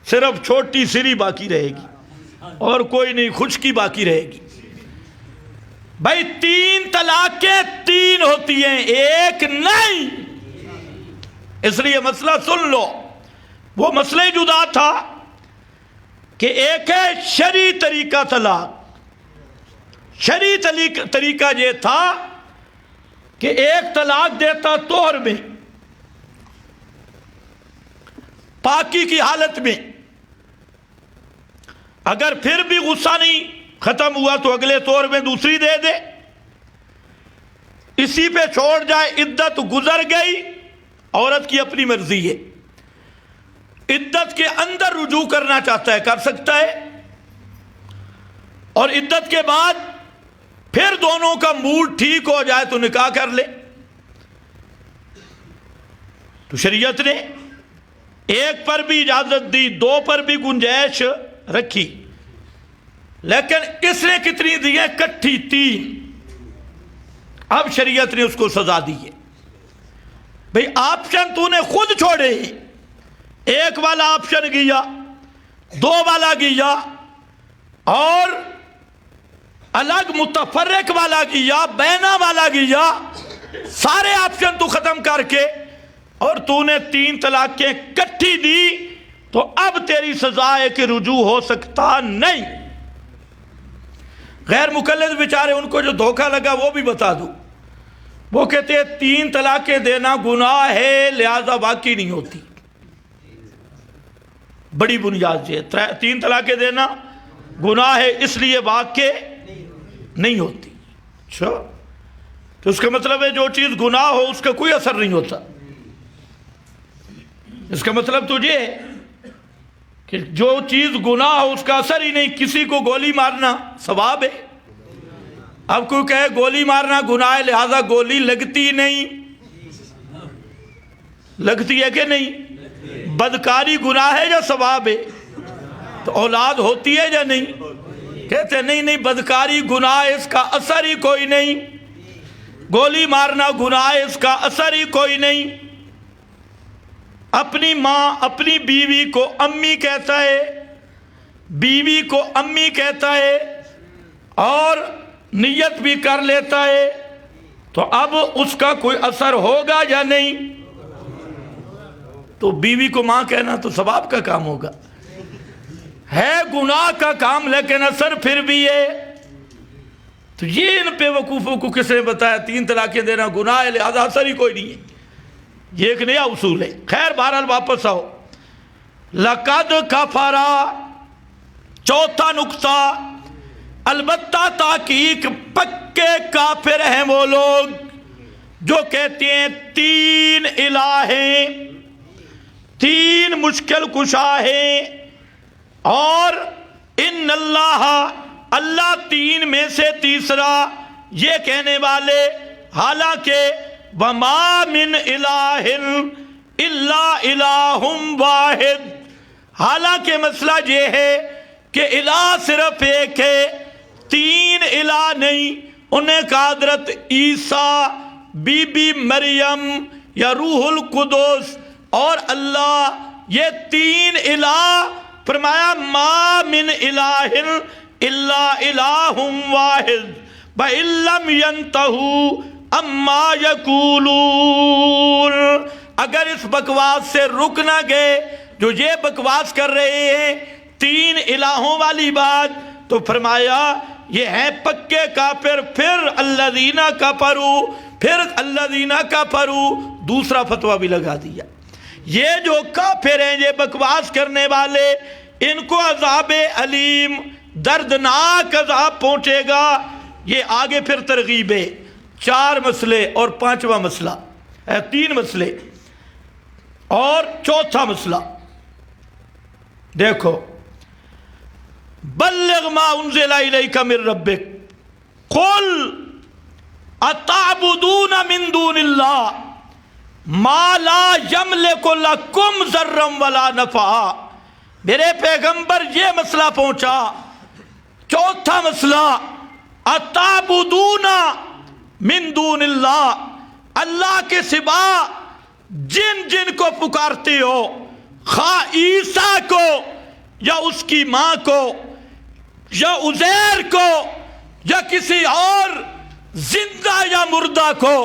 صرف چھوٹی سری باقی رہے گی اور کوئی نہیں، خشکی باقی رہے گی۔ بھائی 3 طلاقیں 3 ہوتی ہیں، ایک نہیں، اس لیے مسئلہ سن لو۔ وہ مسئلہ جدا تھا کہ ایک ہے شرعی طریقہ طلاق۔ شرعی طریقہ یہ تھا کہ ایک طلاق دیتا طہر میں، پاکی کی حالت میں، اگر پھر بھی غصہ نہیں ختم ہوا تو اگلے طور میں دوسری دے دے، اسی پہ چھوڑ جائے، عدت گزر گئی، عورت کی اپنی مرضی ہے، عدت کے اندر رجوع کرنا چاہتا ہے کر سکتا ہے، اور عدت کے بعد پھر دونوں کا موڈ ٹھیک ہو جائے تو نکاح کر لے۔ تو شریعت نے ایک پر بھی اجازت دی، 2 پر بھی گنجائش رکھی، لیکن اس نے کتنی دی ہے؟ کٹھی 3۔ اب شریعت نے اس کو سزا دی ہے۔ بھئی آپشن تو نے خود چھوڑے، ایک والا آپشن گیا، 2 والا گیا، اور الگ متفرق والا گیا، بینا والا گیا، سارے آپشن تو ختم کر کے، اور تو نے 3 طلاقیں کٹھی دی، تو اب تیری سزا ہے کہ رجوع ہو سکتا نہیں۔ غیر مقلد بیچارے، ان کو جو دھوکہ لگا وہ بھی بتا دوں، وہ کہتے ہیں 3 طلاقیں دینا گناہ ہے لہذا واقعی نہیں ہوتی۔ بڑی بنیاد ہے، 3 طلاقیں دینا گناہ ہے اس لیے واقع نہیں ہوتی۔ اچھا، تو اس کا مطلب ہے جو چیز گناہ ہو اس کا کوئی اثر نہیں ہوتا۔ اس کا مطلب تو یہ ہے کہ جو چیز گناہ ہو اس کا اثر ہی نہیں۔ کسی کو گولی مارنا ثواب ہے، اب کوئی کہے گولی مارنا گناہ ہے لہذا گولی لگتی نہیں، لگتی ہے کہ نہیں؟ بدکاری گناہ ہے یا ثواب ہے؟ تو اولاد ہوتی ہے یا نہیں؟ کہتے نہیں نہیں، بدکاری گناہ ہے، اس کا اثر ہی کوئی نہیں، گولی مارنا گناہ ہے، اس کا اثر ہی کوئی نہیں۔ اپنی ماں اپنی بیوی کو امی کہتا ہے، بیوی کو امی کہتا ہے، اور نیت بھی کر لیتا ہے، تو اب اس کا کوئی اثر ہوگا یا نہیں؟ تو بیوی کو ماں کہنا تو ثواب کا کام ہوگا، ہے گناہ کا کام لیکن اثر پھر بھی ہے۔ تو یہ ان پہ وقوفوں کو کس نے بتایا 3 طلاقیں دینا گناہ ہے لہذا اثر ہی کوئی نہیں ہے؟ یہ ایک نیا اصول ہے۔ خیر بہرحال واپس آؤ، لقد کفرا، چوتھا نقطہ، البتہ تحقیق پکے کافر ہیں وہ لوگ جو کہتے ہیں تین الہ ہیں، تین مشکل کشا ہیں، اور ان اللہ تین میں سے تیسرا، یہ کہنے والے، حالانکہ وما من الہ الا الہ واحد، حالانکہ مسئلہ یہ ہے کہ الہ صرف ایک ہے، تین الہ نہیں۔ انہیں کہا حضرت عیسیٰ، بی بی مریم یا روح القدس اور اللہ، یہ تین الہ، فرمایا ما من الہ الا الہ واحد وَإِن لَّمْ يَنْتَهُوا أَمَّا يَقُولُونَ، اگر اس بکواس سے رک نہ گئے جو یہ بکواس کر رہے ہیں تین الہوں والی بات، تو فرمایا یہ ہیں پکے کافر۔ پھر الذین کفروا، پھر الذین کفروا دوسرا فتویٰ بھی لگا دیا، یہ جو کافر ہیں، یہ بکواس کرنے والے، ان کو عذاب علیم، دردناک عذاب پہنچے گا۔ یہ آگے پھر ترغیب ہے، چار مسئلے اور پانچواں مسئلہ، تین مسئلے اور چوتھا مسئلہ۔ دیکھو، بلغ ما انزل الیک من ربک قل اتعبدون من دون اللہ ما لا یملک لکم ضرا ولا نفعا، میرے پیغمبر یہ مسئلہ پہنچا۔ چوتھا مسئلہ، اتعبدون من دون اللہ، اللہ کے سوا جن جن کو پکارتے ہو، خواہ عیسیٰ کو یا اس کی ماں کو یا عزیر کو یا کسی اور زندہ یا مردہ کو،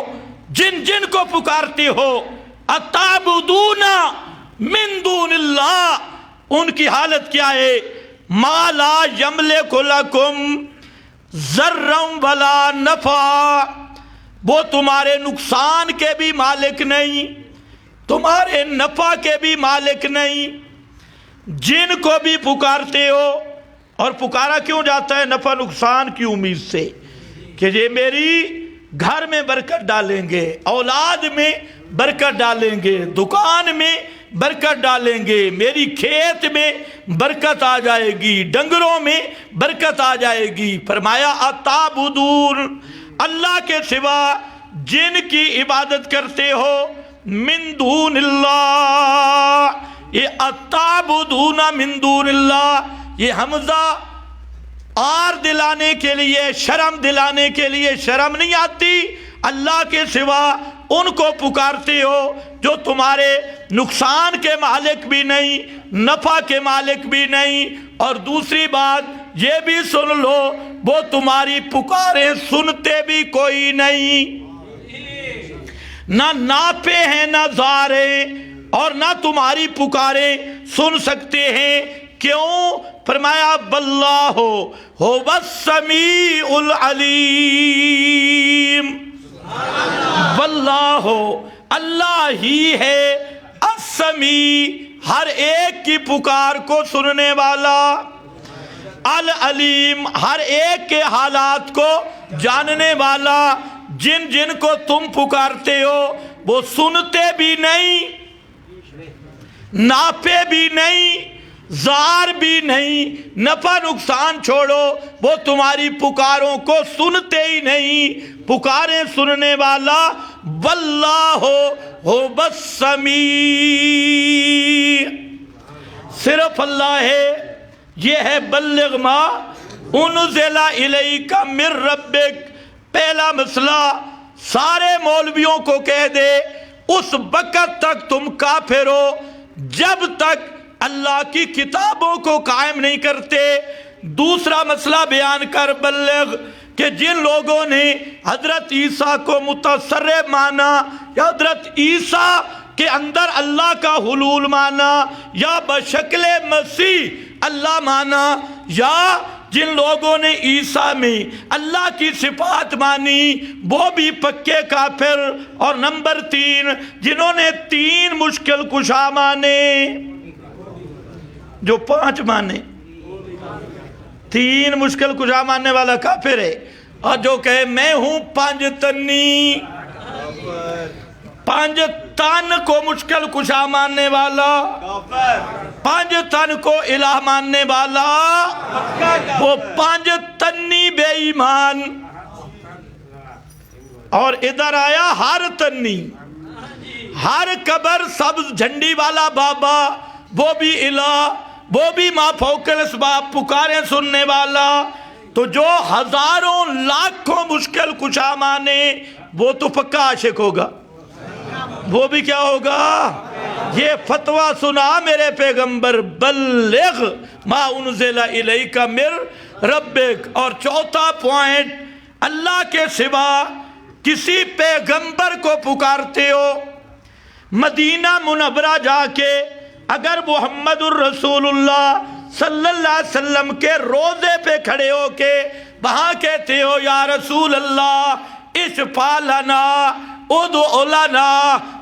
جن جن کو پکارتے ہو، اتعبدون من دون اللہ، ان کی حالت کیا ہے؟ ما لا یملک لکم ضرا ولا نفعا، وہ تمہارے نقصان کے بھی مالک نہیں، تمہارے نفع کے بھی مالک نہیں۔ جن کو بھی پکارتے ہو، اور پکارا کیوں جاتا ہے؟ نفع نقصان کی امید سے کہ یہ میری گھر میں برکت ڈالیں گے، اولاد میں برکت ڈالیں گے، دکان میں برکت ڈالیں گے، میری کھیت میں برکت آ جائے گی، ڈنگروں میں برکت آ جائے گی۔ فرمایا اتعبدون، اللہ کے سوا جن کی عبادت کرتے ہو، من دون اللہ، یہ اتعبدون من دون اللہ، یہ حمزہ آر دلانے کے لیے، شرم دلانے کے لیے، شرم نہیں آتی، اللہ کے سوا ان کو پکارتے ہو جو تمہارے نقصان کے مالک بھی نہیں، نفع کے مالک بھی نہیں۔ اور دوسری بات یہ بھی سن لو، وہ تمہاری پکاریں سنتے بھی کوئی نہیں، نہ ناپے ہیں نہ زاریں، اور نہ تمہاری پکاریں سن سکتے ہیں۔ کیوں؟ فرمایا واللہ هو السمیع العلیم، واللہ اللہ ہی ہے، السمیع ہر ایک کی پکار کو سننے والا، العلیم ہر ایک کے حالات کو جاننے والا۔ جن جن کو تم پکارتے ہو وہ سنتے بھی نہیں، ناپے بھی نہیں، زار بھی نہیں، نفع نقصان چھوڑو، وہ تمہاری پکاروں کو سنتے ہی نہیں۔ پکاریں سننے والا واللہ هو السمیع، صرف اللہ ہے۔ یہ ہے بلغ ما انزل الیک من ربک۔ پہلا مسئلہ، سارے مولویوں کو کہہ دے اس وقت تک تم کافر ہو جب تک اللہ کی کتابوں کو قائم نہیں کرتے۔ دوسرا مسئلہ بیان کر بلغ، کہ جن لوگوں نے حضرت عیسیٰ کو متصرف مانا، یا حضرت عیسیٰ کے اندر اللہ کا حلول مانا، یا بشکل مسیح اللہ مانا، یا جن لوگوں نے عیسیٰ میں اللہ کی صفات مانی، وہ بھی پکے کافر۔ اور نمبر 3، جنہوں نے 3 مشکل کشا مانے، جو 5 مانے، 3 مشکل کشا ماننے والا کافر ہے، اور جو کہے میں ہوں 5 تنی، 5 تن کو مشکل کشا ماننے والا، 5 تن کو الہ ماننے والا، وہ 5 تنی بے ایمان۔ اور ادھر آیا ہر تنی، ہر قبر سبز جھنڈی والا بابا، وہ بھی الہ، وہ بھی ما فوق الاسباب پکاریں سننے والا۔ تو جو ہزاروں لاکھوں مشکل کشا مانے وہ تو پکا عاشق ہوگا، وہ بھی کیا ہوگا؟ یہ فتویٰ سنا میرے پیغمبر، بلغ ما انزل الیک من ربک۔ اور چوتھا پوائنٹ، اللہ کے سوا کسی پیغمبر کو پکارتے ہو، مدینہ منورہ جا کے اگر محمد الرسول اللہ صلی اللہ علیہ وسلم کے روضے پہ کھڑے ہو کے وہاں کہتے ہو یا رسول اللہ اشفع لنا ادعو لنا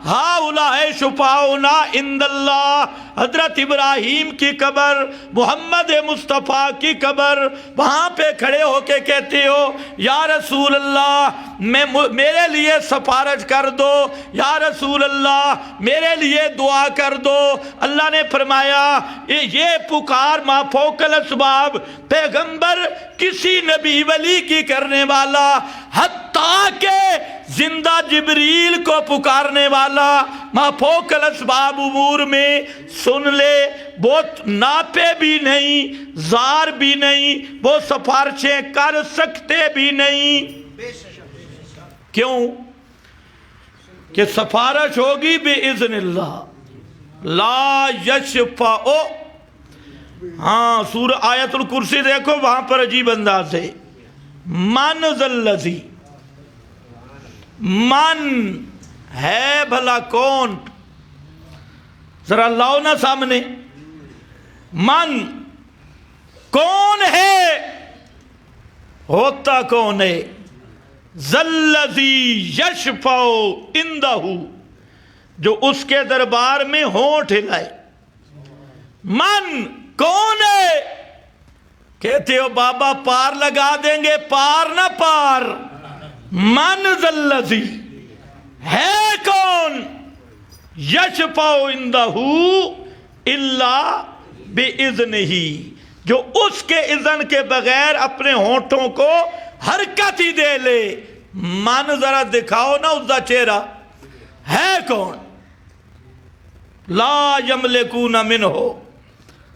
ہؤلاء شفعاؤنا عند اللہ، حضرت ابراہیم کی قبر، محمد مصطفیٰ کی قبر، وہاں پہ کھڑے ہو کے کہتے ہو یا رسول اللہ میرے لیے سفارش کر دو، یا رسول اللہ میرے لیے دعا کر دو۔ اللہ نے فرمایا یہ پکار ما فوق الاسباب پیغمبر کسی نبی ولی کی کرنے والا، حتیٰ کہ زندہ جبریل کو پکارنے والا ما فوق الاسباب امور میں سن لے، وہ ناپے بھی نہیں، زار بھی نہیں، وہ سفارشیں کر سکتے بھی نہیں۔ کیوں کہ سفارش ہوگی بِإِذْنِ اللہ لا یشفع۔ ہاں سورہ آیت الکرسی دیکھو، وہاں پر عجیب انداز ہے، من ذا الذی، من ہے بھلا کون، ذرا لاؤ نا سامنے، من کون ہے، ہوتا کون ہے، ذا الذی یشفع عندہ، جو اس کے دربار میں ہونٹ ہلائے۔ من کون ہے؟ کہتے ہو بابا پار لگا دیں گے، پار نہ پار، من ذا الذی ہے کون، یشفع عندہ الا بِإِذْنِهِ، جو اس کے اذن کے بغیر اپنے ہونٹوں کو حرکت ہی دے لے۔ من ذرا دکھاؤ نا اس کا چہرہ، ہے کون؟ لا یملکون منہ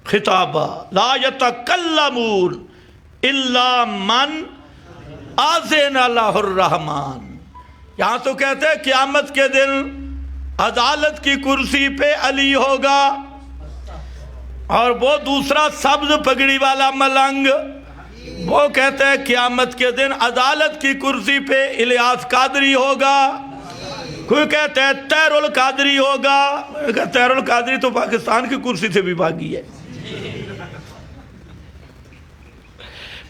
خطابا لا یتکلمون الا من اذن لہ الرحمن۔ یہاں تو کہتے ہیں قیامت کے دن عدالت کی کرسی پہ علی ہوگا، اور وہ دوسرا سبز پگڑی والا ملنگ، وہ کہتے ہیں قیامت کے دن عدالت کی کرسی پہ الیاس قادری ہوگا، کوئی کہتے ہیں طیر القادری ہوگا، طیر القادری تو پاکستان کی کرسی سے بھی بھاگی ہے،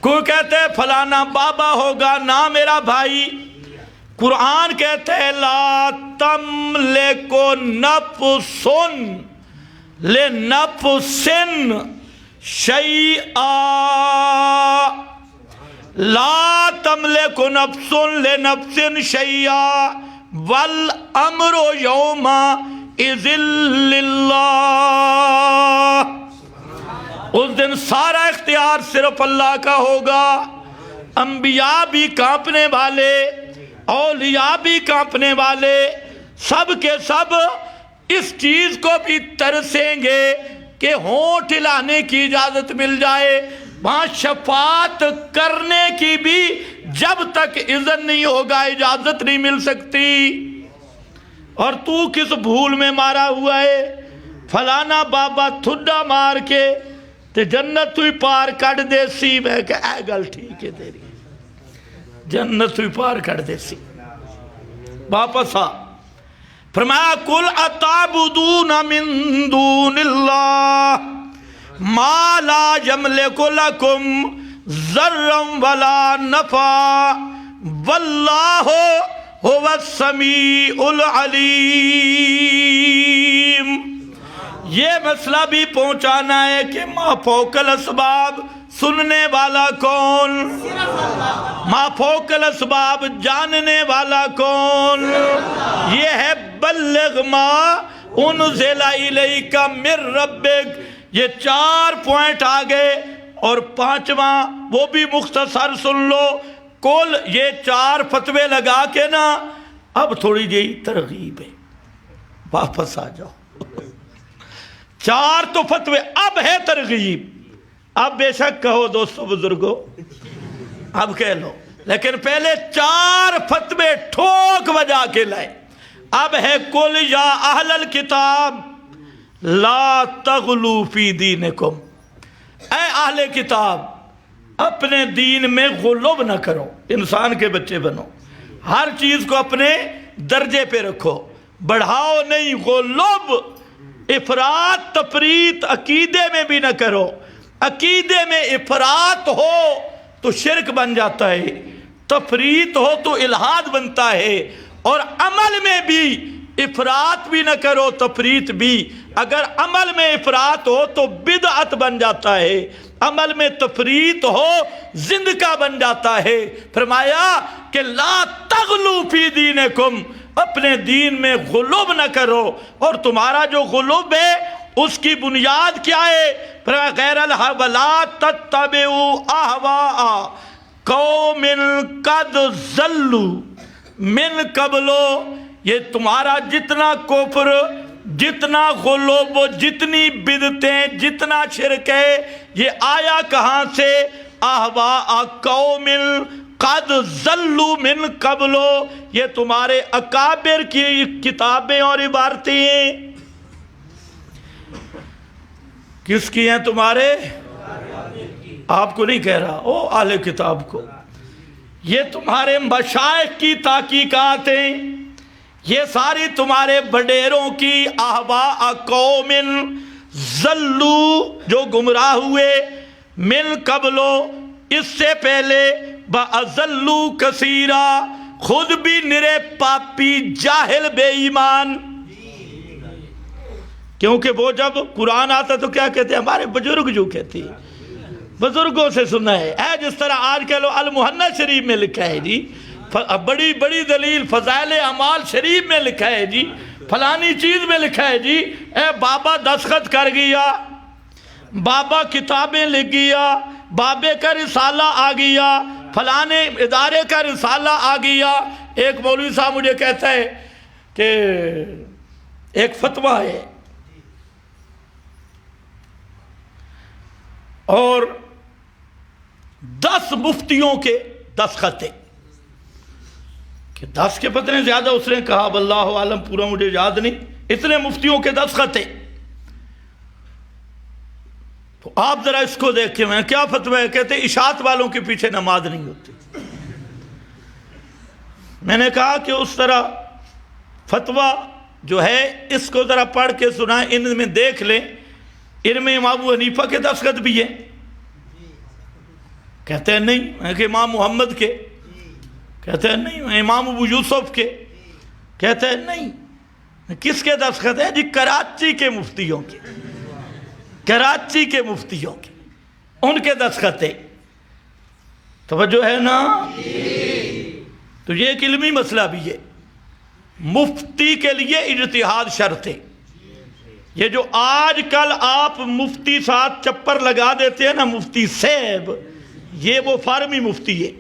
کوئی کہتے ہیں فلانا بابا ہوگا، نہ میرا بھائی۔ قرآن کہتے ہیں لا تملک نفس لنفس شیئا، لا تملک نفس لنفس شیئا والامر یومئذ للہ۔ اس دن سارا اختیار صرف اللہ کا ہوگا، انبیاء بھی کانپنے والے، اولیاء بھی کانپنے والے، سب کے سب اس چیز کو بھی ترسیں گے کہ ہونٹ ہلانے کی اجازت مل جائے، وہاں شفاعت کرنے کی بھی جب تک اذن نہیں ہوگا اجازت نہیں مل سکتی۔ اور تو کس بھول میں مارا ہوا ہے، فلانا بابا تھڈا مار کے تے جنت ہوئی پار کٹ دے سی، میں کہ اے گل ٹھیک ہے تیری، جنت ہوئی پار کٹ دے سی۔ واپس آ، فرمایا کل اتعبدون من دون اللہ ما لا یملک لکم ضرا ولا نفعا واللہ هو السمیع العلیم۔ یہ مسئلہ بھی پہنچانا ہے کہ ما فوق الاسباب سننے والا کون، ما فوق الاسباب جاننے والا کون، یہ ہے بلغ ما انزل الیک من ربک۔ یہ 4 پوائنٹ آگئے، اور 5واں وہ بھی مختصر سن لو۔ کل یہ 4 فتوے لگا کے نا اب تھوڑی جی ترغیب ہے، واپس آ جاؤ۔ 4 تو فتوے، اب ہے ترغیب۔ اب بے شک کہو دوستو بزرگو، اب کہہ لو، لیکن پہلے 4 فتوے ٹھوک بجا کے لائے۔ اب ہے قل یا اہل الکتاب لا تغلو فی دینکم، اے اہل کتاب اپنے دین میں غلو نہ کرو، انسان کے بچے بنو، ہر چیز کو اپنے درجے پہ رکھو، بڑھاؤ نہیں، غلو، افراط تفریط عقیدے میں بھی نہ کرو۔ عقیدے میں افراط ہو تو شرک بن جاتا ہے، تفریط ہو تو الہاد بنتا ہے، اور عمل میں بھی افراط بھی نہ کرو تفریط بھی۔ اگر عمل میں افراط ہو تو بدعت بن جاتا ہے، عمل میں تفریط ہو زندگا بن جاتا ہے۔ فرمایا کہ لا تغلو فی دینکم، اپنے دین میں غلو نہ کرو، اور تمہارا جو غلو ہے اس کی بنیاد کیا ہے؟ غیر الحق ولا تتبعوا اہواء قوم قد ضلوا من قبل۔ یہ تمہارا جتنا کفر، جتنا غلوب، جتنی بدعتیں، جتنا شرک ہے، یہ آیا کہاں سے؟ اہواء قوم قد ضلوا من قبل، یہ تمہارے اکابر کی کتابیں اور عبارتیں ہیں۔ کس کی ہیں؟ تمہارے، آپ کو نہیں کہہ رہا، او اہل کتاب کو۔ یہ تمہارے مشائخ کی تحقیقات ہیں، یہ ساری تمہارے بڈیروں کی اہواء قوم ضلوا، جو گمراہ ہوئے، من قبل، اس سے پہلے، وَأَضَلُّوا كَثِيرًا، خود بھی نرے پاپی، جاہل، بے ایمان۔ کیونکہ وہ جب قرآن آتا تو کیا کہتے ہیں؟ ہمارے بزرگ جو کہتے ہیں، بزرگوں سے سنا ہے۔ جس طرح آج کہہ لو المحنہ شریف میں لکھا ہے جی، بڑی بڑی دلیل فضائل اعمال شریف میں لکھا ہے جی، فلانی چیز میں لکھا ہے جی، اے بابا دستخط کر گیا، بابا کتابیں لکھ گیا، بابے کا رسالہ آ گیا، فلانے ادارے کا رسالہ آ گیا۔ ایک مولوی صاحب مجھے کہتا ہے کہ ایک فتویٰ ہے اور 10 مفتیوں کے دستخط ہیں، کہ 10 کے پتنے زیادہ، اس نے کہا واللہ عالم، پورا مجھے یاد نہیں، اتنے مفتیوں کے دستخط ہیں۔ تو آپ ذرا اس کو دیکھیں، میں کیا فتویٰ ہے؟ کہتے اشاعت والوں کے پیچھے نماز نہیں ہوتی۔ میں نے کہا کہ اس طرح فتویٰ جو ہے اس کو ذرا پڑھ کے سنائیں، ان میں دیکھ لیں، ان میں امام ابو حنیفہ کے دستخط بھی ہیں؟ کہتے ہیں نہیں۔ میں کہ امام محمد کے؟ کہتے ہیں نہیں۔ امام ابو یوسف کے؟ کہتے ہیں نہیں۔ کس کے دستخط ہیں جی؟ کراچی کے مفتیوں کے، کراچی کے مفتیوں کے، ان کے دستخط ہیں۔ توجہ ہے نا؟ تو یہ ایک علمی مسئلہ بھی ہے، مفتی کے لیے اجتہاد شرط ہے۔ یہ جو آج کل آپ مفتی ساتھ چپر لگا دیتے ہیں نا، مفتی صاحب، یہ وہ فارمی مفتی ہے،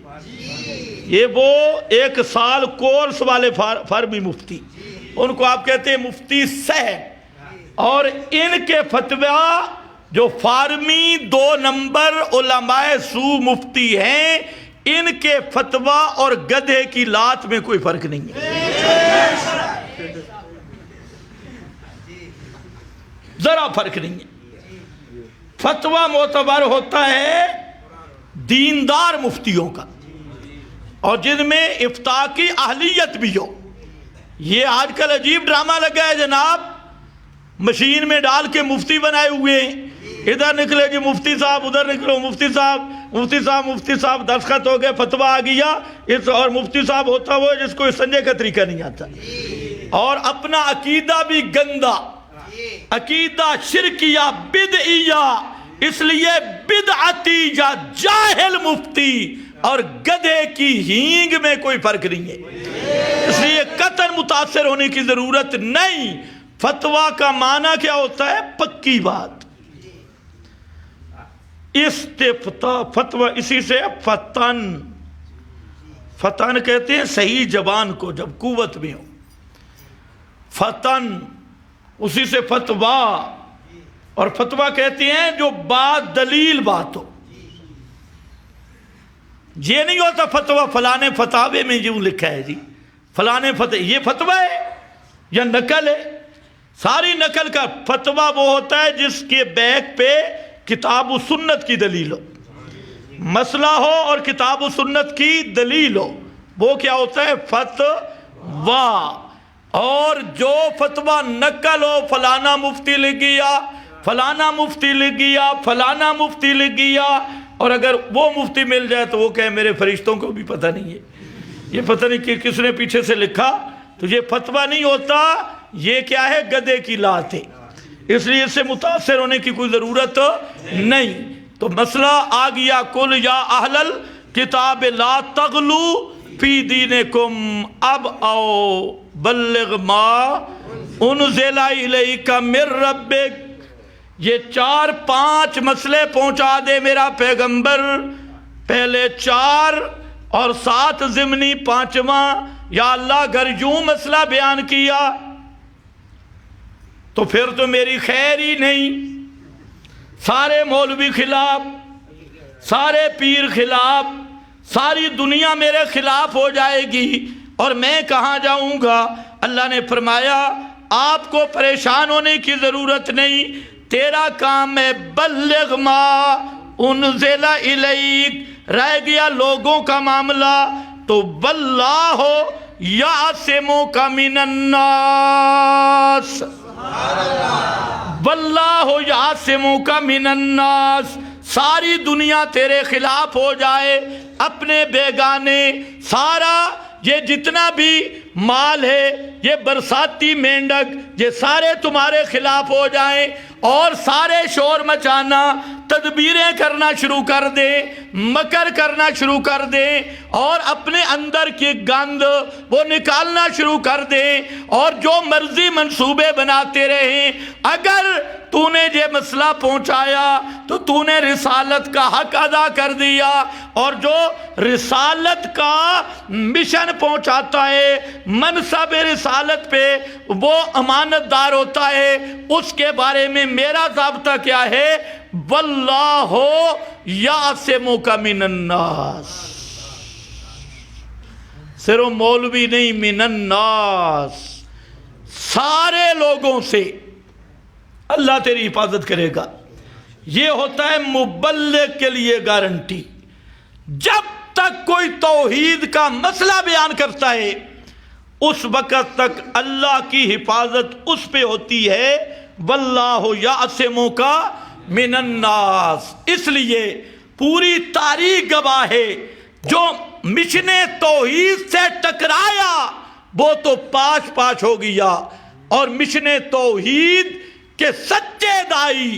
یہ وہ 1 سال کورس والے فارمی مفتی، ان کو آپ کہتے ہیں مفتی صاحب۔ اور ان کے فتویٰ جو فارمی 2 نمبر علماء سو مفتی ہیں، ان کے فتویٰ اور گدھے کی لات میں کوئی فرق نہیں ہے، ذرا فرق نہیں ہے۔ فتویٰ معتبر ہوتا ہے دیندار مفتیوں کا، اور جن میں افتاء کی اہلیت بھی ہو۔ یہ آج کل عجیب ڈرامہ لگا ہے جناب، مشین میں ڈال کے مفتی بنائے ہوئے ہیں، ادھر نکلے جی مفتی صاحب، ادھر نکلو مفتی صاحب، مفتی صاحب، مفتی صاحب، دستخط ہو گئے، فتویٰ آ گیا۔ اور مفتی صاحب ہوتا وہ جس کو سنجے کا طریقہ نہیں آتا، اور اپنا عقیدہ بھی گندا، عقیدہ شرکیہ بدعیہ، اس لیے بدعتی یا جاہل مفتی اور گدھے کی ہینگ میں کوئی فرق نہیں ہے، اس لیے قطعاً متاثر ہونے کی ضرورت نہیں۔ فتویٰ کا معنی کیا ہوتا ہے؟ پکی بات۔ استفتاء فتویٰ اسی سے فتن، فتن کہتے ہیں صحیح زبان کو جب قوت میں ہو، فتن اسی سے فتویٰ، اور فتویٰ کہتے ہیں جو بات دلیل بات ہو۔ یہ نہیں ہوتا فتویٰ فلانے فتاوے میں جو لکھا ہے جی فلانے یہ فتویٰ ہے یا نقل ہے؟ ساری نقل کا فتویٰ وہ ہوتا ہے جس کے بیک پہ کتاب و سنت کی دلیل ہو، مسئلہ ہو اور کتاب و سنت کی دلیل ہو، وہ کیا ہوتا ہے؟ فتویٰ۔ اور جو فتویٰ نقل ہو، فلانا مفتی لکھ گیا، فلانا مفتی لکھ گیا، فلانا مفتی لکھ گیا، اور اگر وہ مفتی مل جائے تو وہ کہے میرے فرشتوں کو بھی پتہ نہیں ہے، یہ پتہ نہیں کہ کس نے پیچھے سے لکھا، تو یہ فتویٰ نہیں ہوتا، یہ کیا ہے؟ گدھے کی لات ہے، اس لیے اس سے متاثر ہونے کی کوئی ضرورت نہیں۔ تو مسئلہ آ گیا، قل یا اہل الکتاب لا تغلو فی دینکم، اب آؤ بلغ ما انزل الیک من ربک، یہ 4-5 مسئلے پہنچا دے میرا پیغمبر، پہلے 4 اور 7 ضمنی 5واں، یا اللہ اگر یوں مسئلہ بیان کیا تو پھر تو میری خیر ہی نہیں، سارے مولوی خلاف، سارے پیر خلاف، ساری دنیا میرے خلاف ہو جائے گی اور میں کہاں جاؤں گا؟ اللہ نے فرمایا آپ کو پریشان ہونے کی ضرورت نہیں، تیرا کام ہے بلغ ما انزل الیک، رہ گیا لوگوں کا معاملہ تو واللہ یعصمک من الناس، واللہ یعصمک من الناس، ساری دنیا تیرے خلاف ہو جائے، اپنے بیگانے، سارا یہ جتنا بھی مال ہے، یہ برساتی مینڈک، یہ سارے تمہارے خلاف ہو جائیں اور سارے شور مچانا، تدبیریں کرنا شروع کر دیں، مکر کرنا شروع کر دیں، اور اپنے اندر کی گند وہ نکالنا شروع کر دیں، اور جو مرضی منصوبے بناتے رہیں، اگر تو نے یہ مسئلہ پہنچایا تو تو نے رسالت کا حق ادا کر دیا، اور جو رسالت کا مشن پہنچاتا ہے، منصب رسالت پہ وہ امانت دار ہوتا ہے، اس کے بارے میں میرا ضابطہ کیا ہے؟ واللہ یعصمک من الناس، صرف مولوی نہیں، من الناس، سارے لوگوں سے اللہ تیری حفاظت کرے گا۔ یہ ہوتا ہے مبلغ کے لیے گارنٹی، جب تک کوئی توحید کا مسئلہ بیان کرتا ہے اس وقت تک اللہ کی حفاظت اس پہ ہوتی ہے، واللہ یعصمک من الناس۔ اس لیے پوری تاریخ گواہ ہے، جو مشن توحید سے ٹکرایا وہ تو پاش پاش ہو گیا، اور مشن توحید کے سچے دائی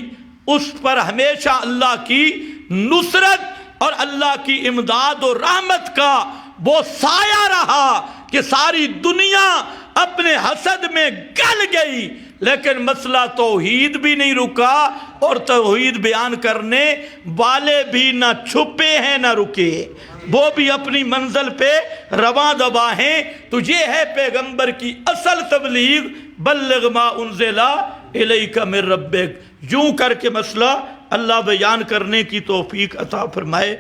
اس پر ہمیشہ اللہ کی نصرت اور اللہ کی امداد و رحمت کا وہ سایہ رہا کہ ساری دنیا اپنے حسد میں گل گئی، لیکن مسئلہ توحید بھی نہیں رکا، اور توحید بیان کرنے والے بھی نہ چھپے ہیں نہ رکے، وہ بھی اپنی منزل پہ رواں دواں ہیں۔ تو یہ ہے پیغمبر کی اصل تبلیغ، بلغ ما انزل الیک من ربک، یوں کر کے مسئلہ اللہ بیان کرنے کی توفیق عطا فرمائے۔